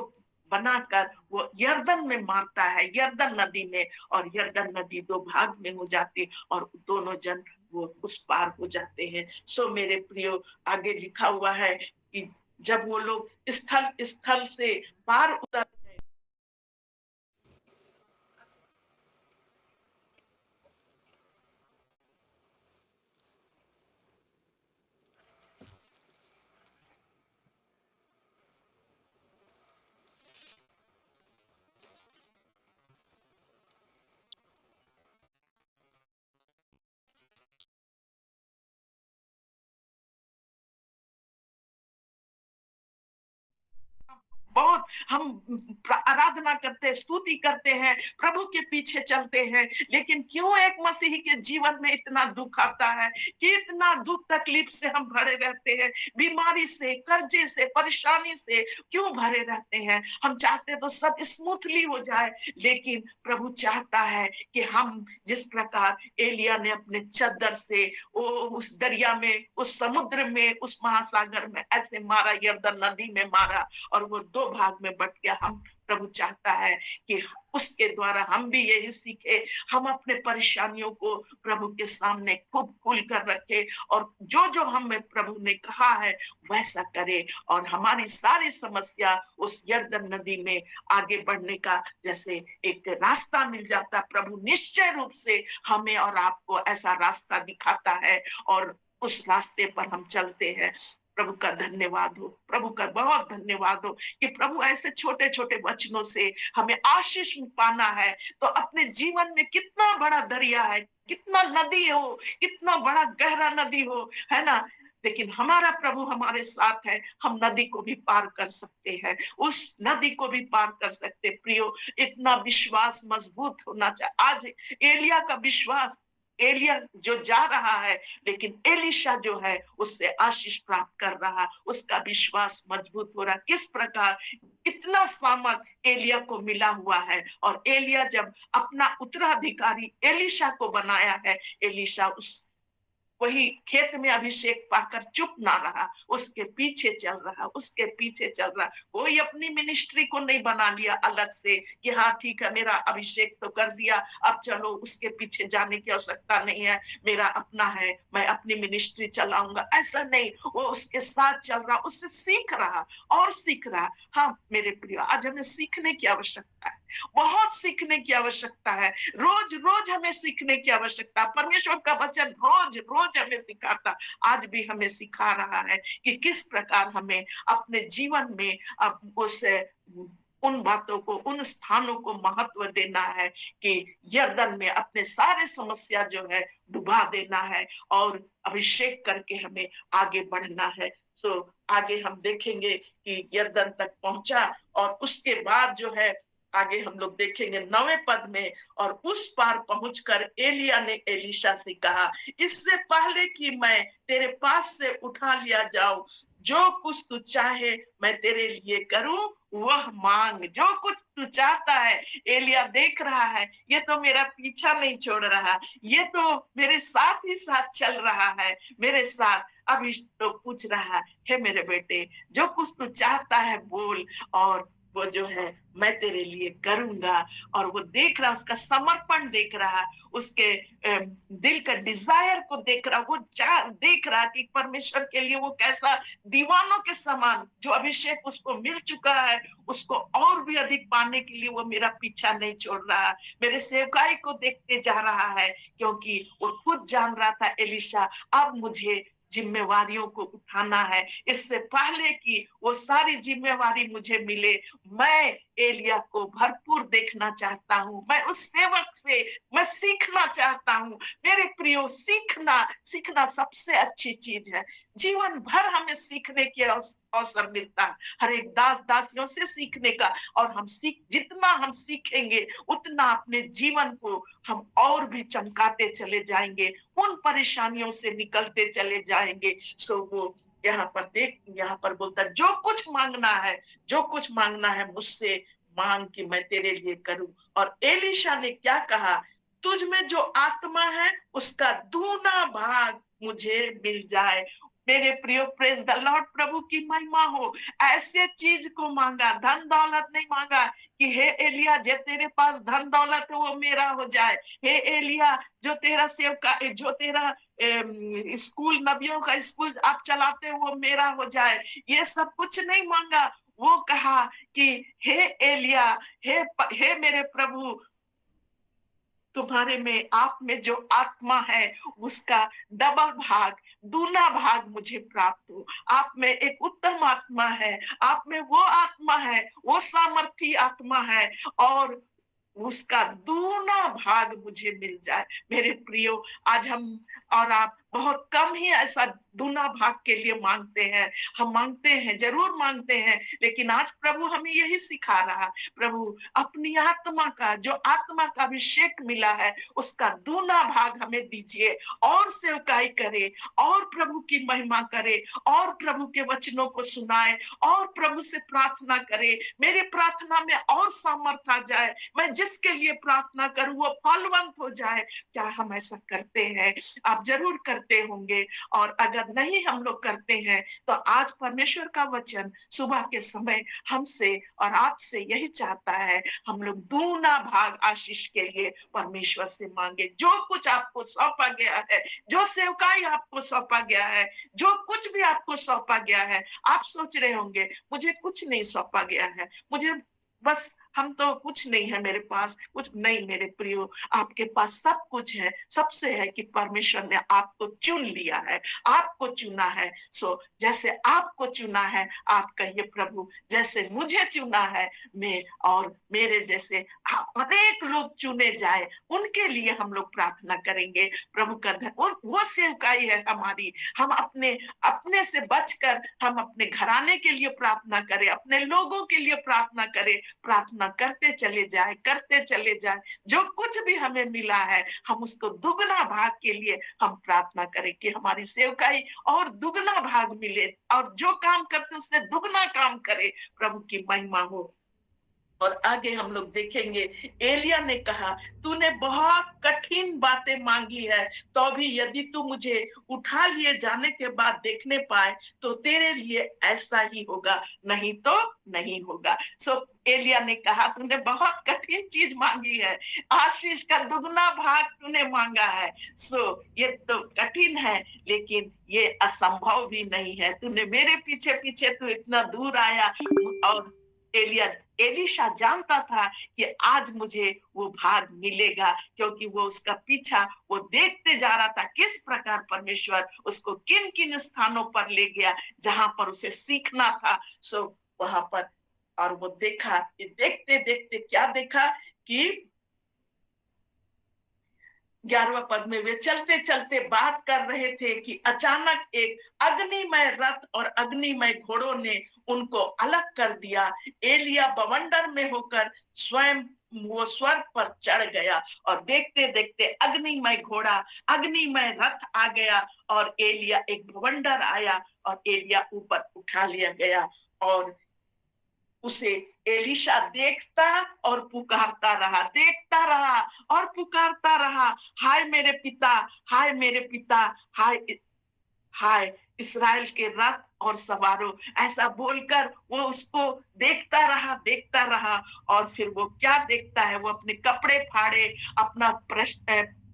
बनाकर वो यरदन में मारता है, यरदन नदी में। और यरदन नदी दो भाग में हो जाती और दोनों जन वो उस पार हो जाते हैं। सो मेरे प्रियो, आगे लिखा हुआ है कि जब वो लोग स्थल स्थल से पार उतर, बहुत हम आराधना करते हैं, स्तुति करते हैं, प्रभु के पीछे चलते हैं, लेकिन क्यों एक मसीही के जीवन में इतना दुख आता है कि इतना दुख तकलीफ से हम भरे रहते हैं, बीमारी से, कर्जे से, परेशानी से क्यों भरे रहते हैं। हम चाहते तो सब स्मूथली हो जाए, लेकिन प्रभु चाहता है कि हम जिस प्रकार एलिया ने अपने चद्दर से वो उस दरिया में, उस समुद्र में, उस महासागर में ऐसे मारा, यरदन नदी में मारा और वो दो भाग में बट गया। हम प्रभु चाहता है कि उसके द्वारा हम भी यही सीखे, हम अपने परेशानियों को प्रभु के सामने खूब खुल कर रखे और जो जो हमें प्रभु ने कहा है वैसा करे और हमारी सारी समस्या उस यरदन नदी में आगे बढ़ने का जैसे एक रास्ता मिल जाता। प्रभु निश्चय रूप से हमें और आपको ऐसा रास्ता दिखाता है और उस रास्ते पर हम चलते हैं। प्रभु का धन्यवाद हो, प्रभु का बहुत धन्यवाद हो कि प्रभु ऐसे छोटे छोटे वचनों से हमें आशीष पाना है। तो अपने जीवन में कितना बड़ा दरिया है, कितना नदी हो, कितना बड़ा गहरा नदी हो, है ना, लेकिन हमारा प्रभु हमारे साथ है, हम नदी को भी पार कर सकते हैं, उस नदी को भी पार कर सकते। प्रियो, इतना विश्वास मजबूत होना चाहिए। आज एलिया का विश्वास, एलिया जो जा रहा है लेकिन एलीशा जो है उससे आशीष प्राप्त कर रहा, उसका विश्वास मजबूत हो रहा। किस प्रकार इतना सामर्थ एलिया को मिला हुआ है और एलिया जब अपना उत्तराधिकारी एलीशा को बनाया है, एलीशा उस वही खेत में अभिषेक पाकर चुप ना रहा, उसके पीछे चल रहा, उसके पीछे चल रहा। कोई अपनी मिनिस्ट्री को नहीं बना लिया अलग से कि हाँ ठीक है, मेरा अभिषेक तो कर दिया, अब चलो उसके पीछे जाने की आवश्यकता नहीं है, मेरा अपना है, मैं अपनी मिनिस्ट्री चलाऊंगा। ऐसा नहीं, वो उसके साथ चल रहा, उससे सीख रहा और सीख रहा। हाँ मेरे प्रिय, आज हमें सीखने की आवश्यकता है, बहुत सीखने की आवश्यकता है, रोज रोज हमें सीखने की आवश्यकता। परमेश्वर का वचन रोज रोज हमें सिखाता, आज भी हमें सिखा रहा है कि किस प्रकार हमें अपने जीवन में उस उन बातों को, उन स्थानों को महत्व देना है कि यरदन में अपने सारे समस्या जो है डुबा देना है और अभिषेक करके हमें आगे बढ़ना है। सो आगे हम देखेंगे कि यरदन तक पहुंचा और उसके बाद जो है आगे हम लोग देखेंगे 9वें पद में, और उस पार पहुंचकर एलिया ने एलीशा से कहा, इससे पहले कि मैं तेरे पास से उठा लिया जाऊं, जो कुछ तू चाहे मैं तेरे लिए करूं वह मांग। जो कुछ तू चाहता है, एलिया देख रहा है ये तो मेरा पीछा नहीं छोड़ रहा, ये तो मेरे साथ ही साथ चल रहा है, मेरे साथ। अभी तो पूछ रहा है, हे मेरे बेटे, जो कुछ तू चाहता है बोल। और वो जो है मैं तेरे लिए करूंगा। और वो देख रहा, उसका समर्पण देख रहा, उसके दिल का डिजायर को देख रहा, वो देख रहा कि परमेश्वर के लिए वो कैसा दीवानों के समान जो अभिषेक उसको मिल चुका है, उसको और भी अधिक पाने के लिए वो मेरा पीछा नहीं छोड़ रहा, मेरे सेवकाई को देखते जा रहा है। क्योंकि वो खुद जान रहा था एलीशा, अब मुझे जिम्मेवारियों को उठाना है, इससे पहले कि वो सारी जिम्मेवारी मुझे मिले, मैं एलिया को भरपूर देखना चाहता हूँ, मैं उस सेवक से मैं सीखना चाहता हूँ। मेरे प्रियो, सीखना सीखना सबसे अच्छी चीज है। जीवन भर हमें सीखने के अवसर मिलता है, हर एक दास दासियों से सीखने का। और जितना हम सीखेंगे उतना अपने जीवन को हम और भी चमकाते चले जाएंगे, उन परेशानियों से निकलते चले जाएंगे। सो वो यहाँ पर बोलता है, जो कुछ मांगना है, जो कुछ मांगना है मुझसे मांग कि मैं तेरे लिए करूं। और एलीशा ने क्या कहा, तुझ में जो आत्मा है उसका दूना भाग मुझे मिल जाए। मेरे प्रियो, प्रेज द लॉर्ड, प्रभु की महिमा हो। ऐसे चीज को मांगा, धन दौलत नहीं मांगा कि हे एलिया जे तेरे पास धन दौलत है वो मेरा हो जाए, हे एलिया जो तेरा सेवका, जो तेरा स्कूल, नबियों का स्कूल आप चलाते हो वो मेरा हो जाए, ये सब कुछ नहीं मांगा। वो कहा कि हे एलिया, हे मेरे प्रभु, तुम्हारे में, आप में जो आत्मा है उसका डबल भाग, दूना भाग मुझे प्राप्त हो। आप में एक उत्तम आत्मा है, आप में वो आत्मा है, वो सामर्थी आत्मा है, और उसका दूना भाग मुझे मिल जाए। मेरे प्रियो, आज हम और आप बहुत कम ही ऐसा दूना भाग के लिए मांगते हैं। हम मांगते हैं, जरूर मांगते हैं, लेकिन आज प्रभु हमें यही सिखा रहा, प्रभु अपनी आत्मा का, जो आत्मा का अभिषेक मिला है उसका दूना भाग हमें दीजिए, और सेवकाई करे, और प्रभु की महिमा करे, और प्रभु के वचनों को सुनाए, और प्रभु से प्रार्थना करे। मेरी प्रार्थना में और सामर्थ आ जाए, मैं जिसके लिए प्रार्थना करूं वो फलवंत हो जाए। क्या हम ऐसा करते हैं? आप जरूर करते होंगे। और अगर नहीं हम लोग करते हैं तो आज परमेश्वर का वचन सुबह के समय हमसे और आपसे यही चाहता है, हम लोग दूना भाग आशीष के लिए परमेश्वर से मांगे। जो कुछ आपको सौंपा गया है, जो सेवकाई आपको सौंपा गया है, जो कुछ भी आपको सौंपा गया है, आप सोच रहे होंगे मुझे कुछ नहीं सौंपा गया है, मुझे बस, हम तो कुछ नहीं है मेरे पास, कुछ नहीं। मेरे प्रियो, आपके पास सब कुछ है। सबसे है कि परमेश्वर ने आपको चुन लिया है, आपको चुना है। सो जैसे आपको चुना है, आप कहिए प्रभु जैसे मुझे चुना है, मैं और मेरे जैसे अनेक लोग चुने जाए, उनके लिए हम लोग प्रार्थना करेंगे। प्रभु का वो सेवकाई है हमारी। हम अपने अपने से बचकर हम अपने घराने के लिए प्रार्थना करें, अपने लोगों के लिए प्रार्थना करें, प्रार्थना करते चले जाए, करते चले जाए। जो कुछ भी हमें मिला है हम उसको दुगना भाग के लिए हम प्रार्थना करें कि हमारी सेवकाई और दुगना भाग मिले, और जो काम करते उससे दुगना काम करे। प्रभु की महिमा हो। और आगे हम लोग देखेंगे, एलिया ने कहा, तूने बहुत कठिन बातें मांगी है, तो भी यदि तू मुझे उठा लिए जाने के बाद देखने पाए तो तेरे लिए ऐसा ही होगा, नहीं तो नहीं होगा। सो एलिया ने कहा, तूने बहुत कठिन चीज मांगी है, आशीष का दुगना भाग तूने मांगा है। सो ये तो कठिन है, लेकिन ये असंभव भी नहीं है। तूने मेरे पीछे पीछे तू इतना दूर आया। और एलिया एलीशा जानता था कि आज मुझे वो भाग मिलेगा, क्योंकि वो उसका पीछा वो देखते जा रहा था, किस प्रकार परमेश्वर उसको किन किन स्थानों पर ले गया जहां पर उसे सीखना था। सो वहां पर, और वो देखा, देखते देखते क्या देखा कि 11वां पद में, वे चलते चलते बात कर रहे थे कि अचानक एक अग्निमय रथ और अग्निमय घोड़ों ने उनको अलग कर दिया। एलिया बवंडर में होकर स्वयं वो स्वर्ग पर चढ़ गया, और देखते देखते अग्निमय घोड़ा, अग्निमय रथ आ गया, और एलिया एक बवंडर आया, और एलिया ऊपर उठा लिया गया। और उसे एलीशा देखता और पुकारता रहा, देखता रहा और पुकारता रहा, हाय मेरे पिता, हाय मेरे पिता, हाय, हाय इस्राएल के रथ और सवारो, ऐसा बोलकर वो उसको देखता रहा। और फिर वो क्या देखता है, वो अपने कपड़े फाड़े, अपना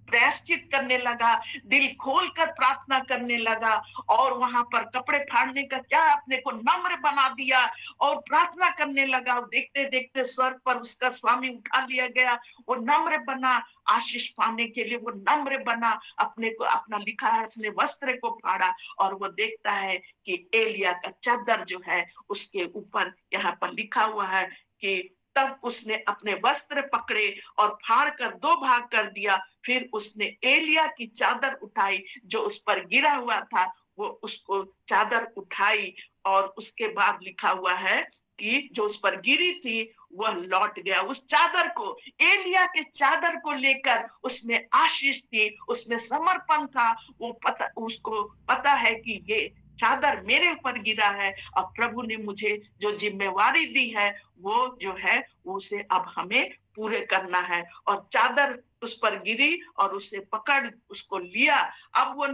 प्रायश्चित करने लगा, दिल खोलकर प्रार्थना करने लगा। और वहां पर कपड़े फाड़ने का क्या, अपने को नम्र बना दिया और प्रार्थना करने लगा। देखते देखते स्वर्ग पर उसका स्वामी उठा लिया गया। वो नम्र बना, आशीष पाने के लिए वो नम्र बना, अपने को, अपना लिखा है, अपने वस्त्र को फाड़ा। और वो देखता है कि एलिया का चादर जो है उसके ऊपर, यहाँ पर लिखा हुआ है कि तब उसने अपने वस्त्र पकड़े और फाड़ कर दो भाग कर दिया। फिर उसने एलिया की चादर उठाई जो उस पर गिरा हुआ था, वो उसको चादर उठाई। और उसके बाद लिखा हुआ है कि जो उस पर गिरी थी वह लौट गया। उस चादर को, एलिया के चादर को लेकर उसमें आशीष थी, उसमें समर्पण था। वो पता, उसको पता है कि ये चादर मेरे ऊपर गिरा है और प्रभु ने मुझे जो जिम्मेवारी दी है वो जो है उसे अब हमें पूरे करना है। और चादर उस पर गिरी और उसे पकड़ उसको लिया। अब वो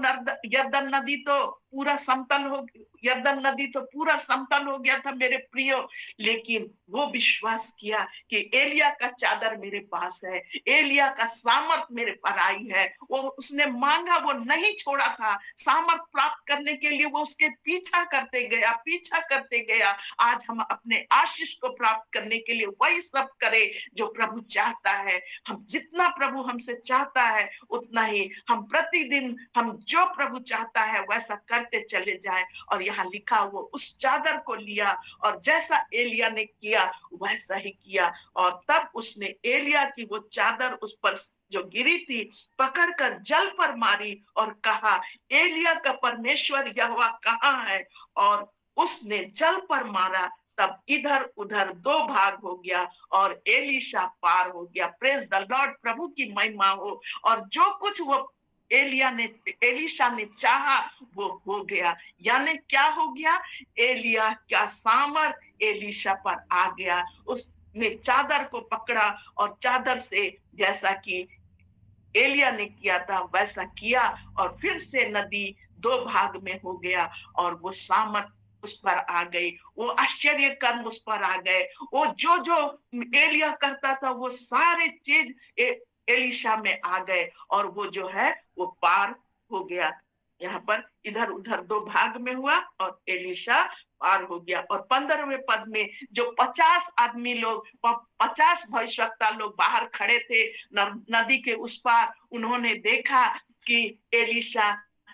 यरदन नदी तो पूरा समतल हो, यरदन नदी तो पूरा समतल हो गया था मेरे प्रियो। लेकिन वो विश्वास किया कि एलिया का चादर मेरे पास है, एलिया का सामर्थ मेरे पर आई है। वो उसने मांगा, वो नहीं छोड़ा था। सामर्थ प्राप्त करने के लिए वो उसके पीछा करते गया, पीछा करते गया। आज हम अपने आशीष को प्राप्त करने के लिए वही सब करें जो प्रभु चाहता है। हम जितना प्रभु हमसे चाहता है उतना ही हम प्रतिदिन, हम जो प्रभु चाहता है वैसा करते चले जाएं। और यहाँ लिखा, वो उस चादर को लिया और जैसा एलिया ने किया वैसा ही किया। और तब उसने एलिया की वो चादर उस पर जो गिरी थी पकड़कर जल पर मारी और कहा, एलिया का परमेश्वर यहोवा कहाँ है? और उसने जल पर मारा, तब इधर उधर दो भाग हो गया और एलीशा पार हो गया। प्रेज द लॉर्ड, प्रभु की महिमा हो। और जो कुछ वो एलीशा ने चाहा वो हो गया। यानी क्या हो गया? एलिया का सामर्थ एलीशा पर आ गया। उसने चादर को पकड़ा और चादर से जैसा कि एलिया ने किया था वैसा किया। और फिर से नदी दो भाग में हो गया और वो सामर्थ उस पर आ गई, वो आश्चर्य कर्म उस पर आ गए। वो जो जो एलिया करता था वो सारे चीज एलीशा में आ गए और वो जो है वो पार हो गया। यहाँ पर इधर उधर दो भाग में हुआ और एलीशा पार हो गया। और 15वें पद में जो 50 आदमी लोग, 50 भविष्यवक्ता लोग बाहर खड़े थे नदी के उस पार, उन्होंने देखा कि एलीशा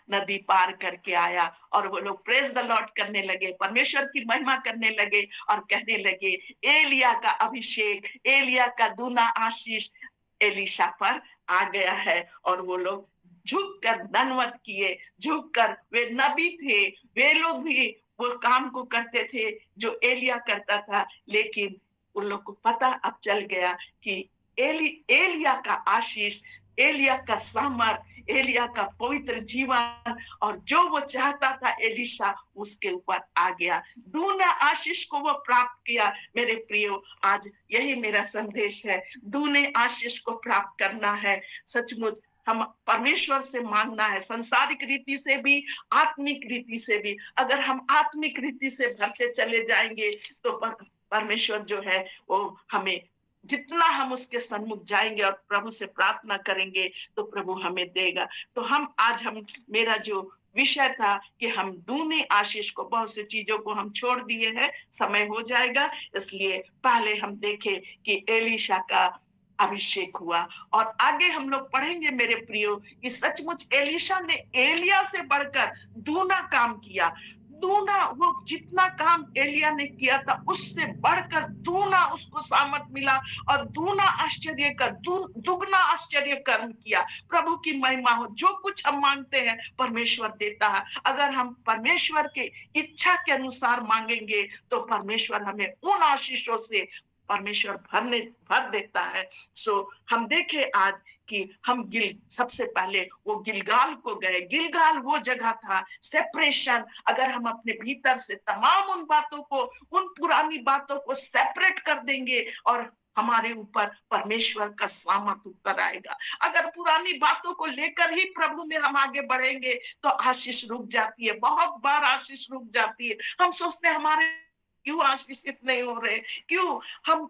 नदी पार करके आया। और वो लोग प्रेज द लॉर्ड करने लगे, परमेश्वर की महिमा करने लगे और कहने लगे, एलिया का अभिषेक, एलिया का दूना आशीष एलीशा पर आ गया है। और वो लोग झुक कर दंडवत किए, झुक कर, वे नबी थे, वे लोग भी वो काम को करते थे जो एलिया करता था। लेकिन उन लोग को पता अब चल गया कि एलिया का आशीष, एलिया का सामर्थ, एलिया का पवित्र जीवन और जो वो चाहता था एलीशा उसके ऊपर आ गया। दूना आशीष को वो प्राप्त किया। मेरे प्रियो, आज यही मेरा संदेश है, दूने आशीष को प्राप्त करना है। सचमुच हम परमेश्वर से मांगना है, संसारिक रीति से भी, आत्मिक रीति से भी। अगर हम आत्मिक रीति से भरते चले जाएंगे तो परमेश्वर जो है वो हमें, जितना हम उसके सन्मुख जाएंगे और प्रभु से प्रार्थना करेंगे तो प्रभु हमें देगा। तो हम मेरा जो विषय था कि हम दूनी आशीष को, बहुत सी चीजों को हम छोड़ दिए हैं, समय हो जाएगा, इसलिए पहले हम देखें कि एलीशा का अभिषेक हुआ। और आगे हम लोग पढ़ेंगे मेरे प्रियो कि सचमुच एलीशा ने एलिया से बढ़कर दूना काम किया। दूना, वो जितना काम एलिया ने किया था उससे बढ़कर दूना उसको सामर्थ मिला और दूना आश्चर्य कर, दुगना आश्चर्य कर्म किया। प्रभु की महिमा हो। जो कुछ हम मांगते हैं परमेश्वर देता है। अगर हम परमेश्वर के इच्छा के अनुसार मांगेंगे तो परमेश्वर हमें उन आशीषों से परमेश्वर भर देता है। सो हम देखें आज कि हम सबसे पहले वो गिलगाल को गए। गिलगाल वो जगह था सेपरेशन। अगर हम अपने भीतर से तमाम उन बातों को, उन पुरानी बातों को सेपरेट कर देंगे और हमारे ऊपर परमेश्वर का सामर्थ उतर आएगा। अगर पुरानी बातों को लेकर ही प्रभु में हम आगे बढ़ेंगे तो आशीष रुक जाती है, बहुत बार आशीष रुक जाती है। हम सोचते हैं हमारे क्यों आशीषित नहीं हो रहे, क्यों हम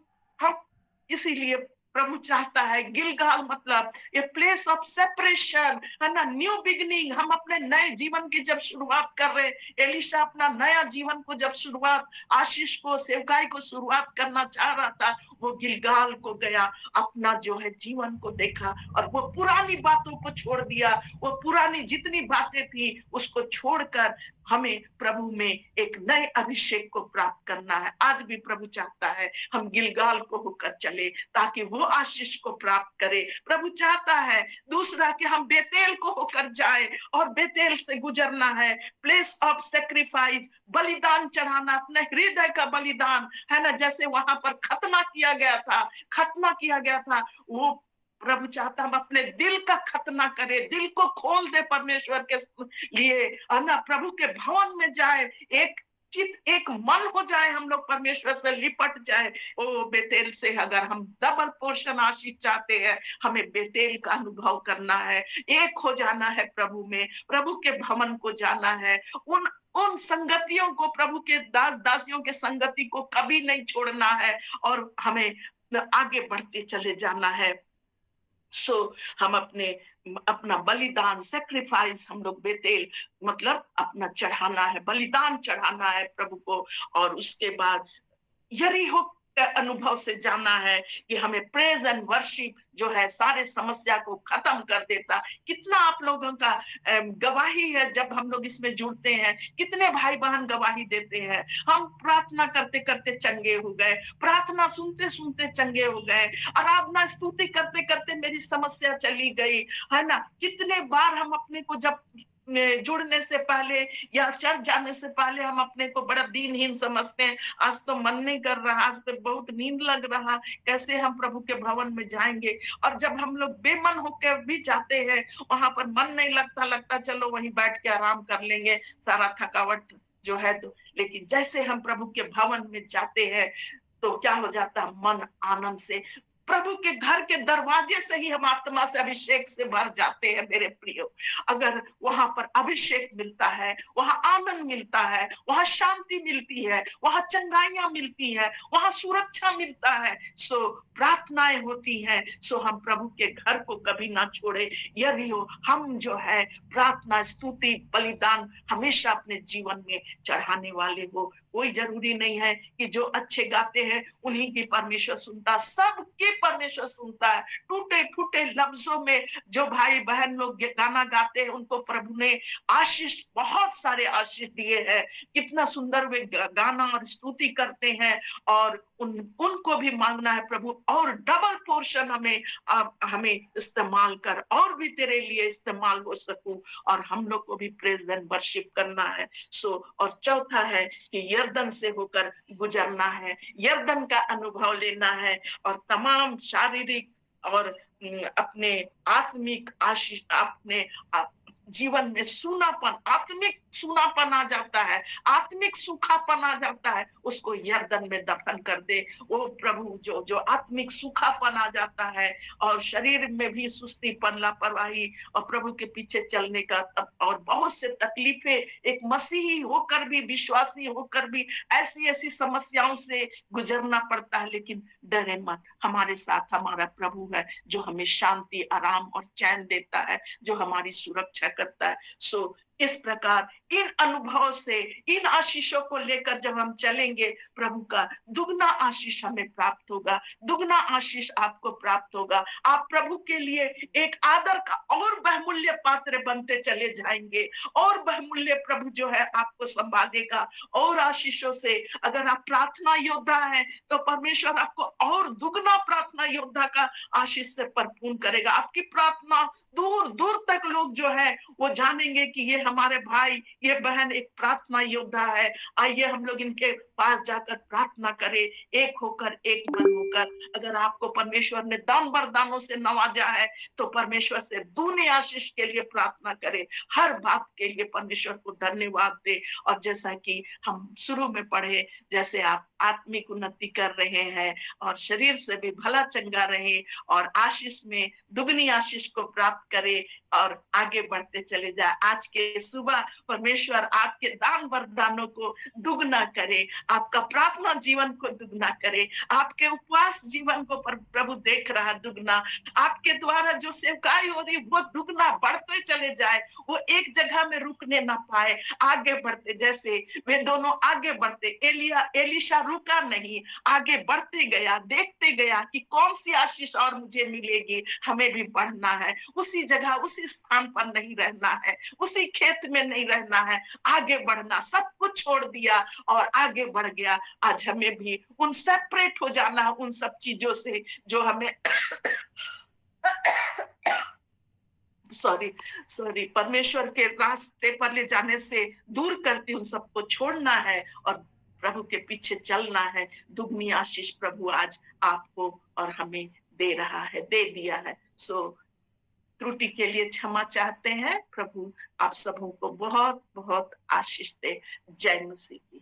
इसीलिए प्रभु चाहता है गिलगाल मतलब ये प्लेस ऑफ सेपरेशन है ना, न्यू बिगिनिंग। हम अपने नए जीवन की जब शुरुआत कर रहे, एलिशा अपना नया जीवन को जब शुरुआत, आशीष को, सेवकाई को शुरुआत करना चाह रहा था, वो गिलगाल को गया, अपना जो है जीवन को देखा और वो पुरानी बातों को छोड़ दिया। वो पुरानी जितनी बातें थी उसको छोड़कर हमें प्रभु में एक नए अभिषेक को प्राप्त करना है। आज भी प्रभु चाहता है हम गिलगाल को होकर चले ताकि वो आशीष को प्राप्त करे। प्रभु चाहता है दूसरा कि हम बेतेल को होकर जाए और बेतेल से गुजरना है, प्लेस ऑफ सेक्रीफाइस, बलिदान चढ़ाना, अपने हृदय का बलिदान है ना, जैसे वहां पर खतना किया गया था, खतना किया गया था, वो प्रभु चाहता हम अपने दिल का खतना करें, दिल को खोल दे परमेश्वर के लिए, है ना, प्रभु के भवन में जाए, एक चित एक मन हो जाए, हम लोग परमेश्वर से लिपट जाए। ओ बेतेल से अगर हम डबल पोर्शन आशीष चाहते हैं, हमें बेतेल का अनुभव करना है, एक हो जाना है प्रभु में, प्रभु के भवन को जाना है, उन उन संगतियों को, प्रभु के दास दासियों के संगति को कभी नहीं छोड़ना है और हमें आगे बढ़ते चले जाना है। सो हम अपना बलिदान, सेक्रीफाइस, हम लोग बेतेल मतलब अपना चढ़ाना है, बलिदान चढ़ाना है प्रभु को। और उसके बाद यरीहो के अनुभव से जाना है कि हमें प्रेज एंड वर्शिप जो है सारे समस्या को खत्म कर देता। कितना आप लोगों का गवाही है जब हम लोग इसमें जुड़ते हैं, कितने भाई बहन गवाही देते हैं, हम प्रार्थना करते करते चंगे हो गए, प्रार्थना सुनते सुनते चंगे हो गए, आराधना स्तुति करते करते मेरी समस्या चली गई, है ना। कितने बार हम अपने को जब जुड़ने से पहले या चर्च जाने से पहले हम अपने को बड़ा दीनहीन समझते हैं, आज तो मन नहीं कर रहा, आज तो बहुत नींद लग रहा, कैसे हम प्रभु के भवन में जाएंगे। और जब हम लोग बेमन होकर भी जाते हैं, वहां पर मन नहीं लगता, लगता चलो वहीं बैठ के आराम कर लेंगे, सारा थकावट जो है तो। लेकिन जैसे हम प्रभु के भवन में जाते हैं तो क्या हो जाता है, मन आनंद से, प्रभु के घर के दरवाजे से ही हम आत्मा से अभिषेक से भर जाते हैं मेरे प्रियो। अगर वहां पर अभिषेक मिलता है, वहां आनंद मिलता है, वहां शांति मिलती है, वहां चंगाइयां मिलती है, वहां सुरक्षा मिलता है, सो प्रार्थनाएं होती हैं, सो हम प्रभु के घर को कभी ना छोड़े। यदि हम जो है प्रार्थना, स्तुति, बलिदान हमेशा अपने जीवन में चढ़ाने वाले हो। कोई जरूरी नहीं है कि जो अच्छे गाते हैं उन्हीं की परमेश्वर सुनता, सबके परमेश्वर सुनता है। टूटे फूटे लफ्जों में जो भाई बहन लोग गाना गाते हैं उनको प्रभु ने आशीष, बहुत सारे आशीष दिए हैं। कितना सुंदर वे गाना और स्तुति करते हैं और उनको भी मांगना है प्रभु और डबल पोर्शन हमें इस्तेमाल कर, और भी तेरे लिए इस्तेमाल हो सकूं, और हम लोग को भी प्रेज एंड वर्शिप करना है। सो और चौथा है कि यरदन से होकर गुजरना है, यरदन का अनुभव लेना है और तमाम शारीरिक और अपने आत्मिक आशीष, अपने जीवन में सूनापन, आत्मिक सूनापन आ जाता है, आत्मिक सूखापन आ जाता है, उसको यरदन में दफन कर दे। वो प्रभु जो आत्मिक सूखापन आ जाता है और शरीर में भी सुस्तीपन, लापरवाही और प्रभु के पीछे चलने का और बहुत से तकलीफें, एक मसीही होकर भी, विश्वासी होकर भी ऐसी ऐसी समस्याओं से गुजरना पड़ता है। लेकिन डरे मत, हमारे साथ हमारा प्रभु है जो हमें शांति, आराम और चैन देता है, जो हमारी सुरक्षा करता है। सो इस प्रकार इन अनुभव से, इन आशीषों को लेकर जब हम चलेंगे, प्रभु का दुगना आशीष हमें प्राप्त होगा, दुगना आशीष आपको प्राप्त होगा। आप प्रभु के लिए एक आदर का और बहुमूल्य पात्र बनते चले जाएंगे, और बहुमूल्य प्रभु जो है आपको संभालेगा। और आशीषों से, अगर आप प्रार्थना योद्धा हैं तो परमेश्वर आपको और दुगना प्रार्थना योद्धा का आशीष से भरपूर करेगा। आपकी प्रार्थना दूर दूर तक लोग जो है वो जानेंगे कि ये हमारे भाई, ये बहन एक प्रार्थना योद्धा है। आइए हम लोग इनके पास जाकर प्रार्थना करें, एक होकर, एक मन होकर। अगर आपको परमेश्वर ने दान वरदानों से नवाजा है तो परमेश्वर से दूनी आशीष के लिए प्रार्थना करें, हर बात के लिए परमेश्वर को धन्यवाद दे। और जैसा कि हम शुरू में पढ़े, जैसे आप आत्मिक उन्नति कर रहे हैं और शरीर से भी भला चंगा रहे और आशीष में दुगनी आशीष को प्राप्त करे और आगे बढ़ते चले जाए। आज के सुबह परमेश्वर आपके दान वरदानों को दुगना करे, आपका प्रार्थना जीवन को दुगना करे, आपके उपवास जीवन को प्रभु देख रहा दुगना, आपके द्वारा जो सेवकाई हो रही वो दुगना बढ़ते चले जाए, वो एक जगह में रुकने ना पाए, आगे बढ़ते जैसे वे दोनों आगे बढ़ते, एलिशा रुका नहीं, आगे बढ़ते गया, देखते गया कि कौन सी आशीष और मुझे मिलेगी, हमें भी बढ़ना है, उसी जगह उसी स्थान पर नहीं रहना है, उसी खेत में नहीं रहना है, आगे बढ़ना, सब कुछ छोड़ दिया और आगे बढ़ गया। आज हमें भी उन सेपरेट हो जाना है उन सब चीजों से जो हमें सॉरी परमेश्वर के रास्ते पर ले जाने से दूर करती उन सबको छोड़ना है और प्रभु के पीछे चलना है। दुगनी आशीष प्रभु आज आपको और हमें दे रहा है, दे दिया है। त्रुटि के लिए क्षमा चाहते हैं। प्रभु आप सबों को बहुत बहुत आशीष दे। जय मसीह।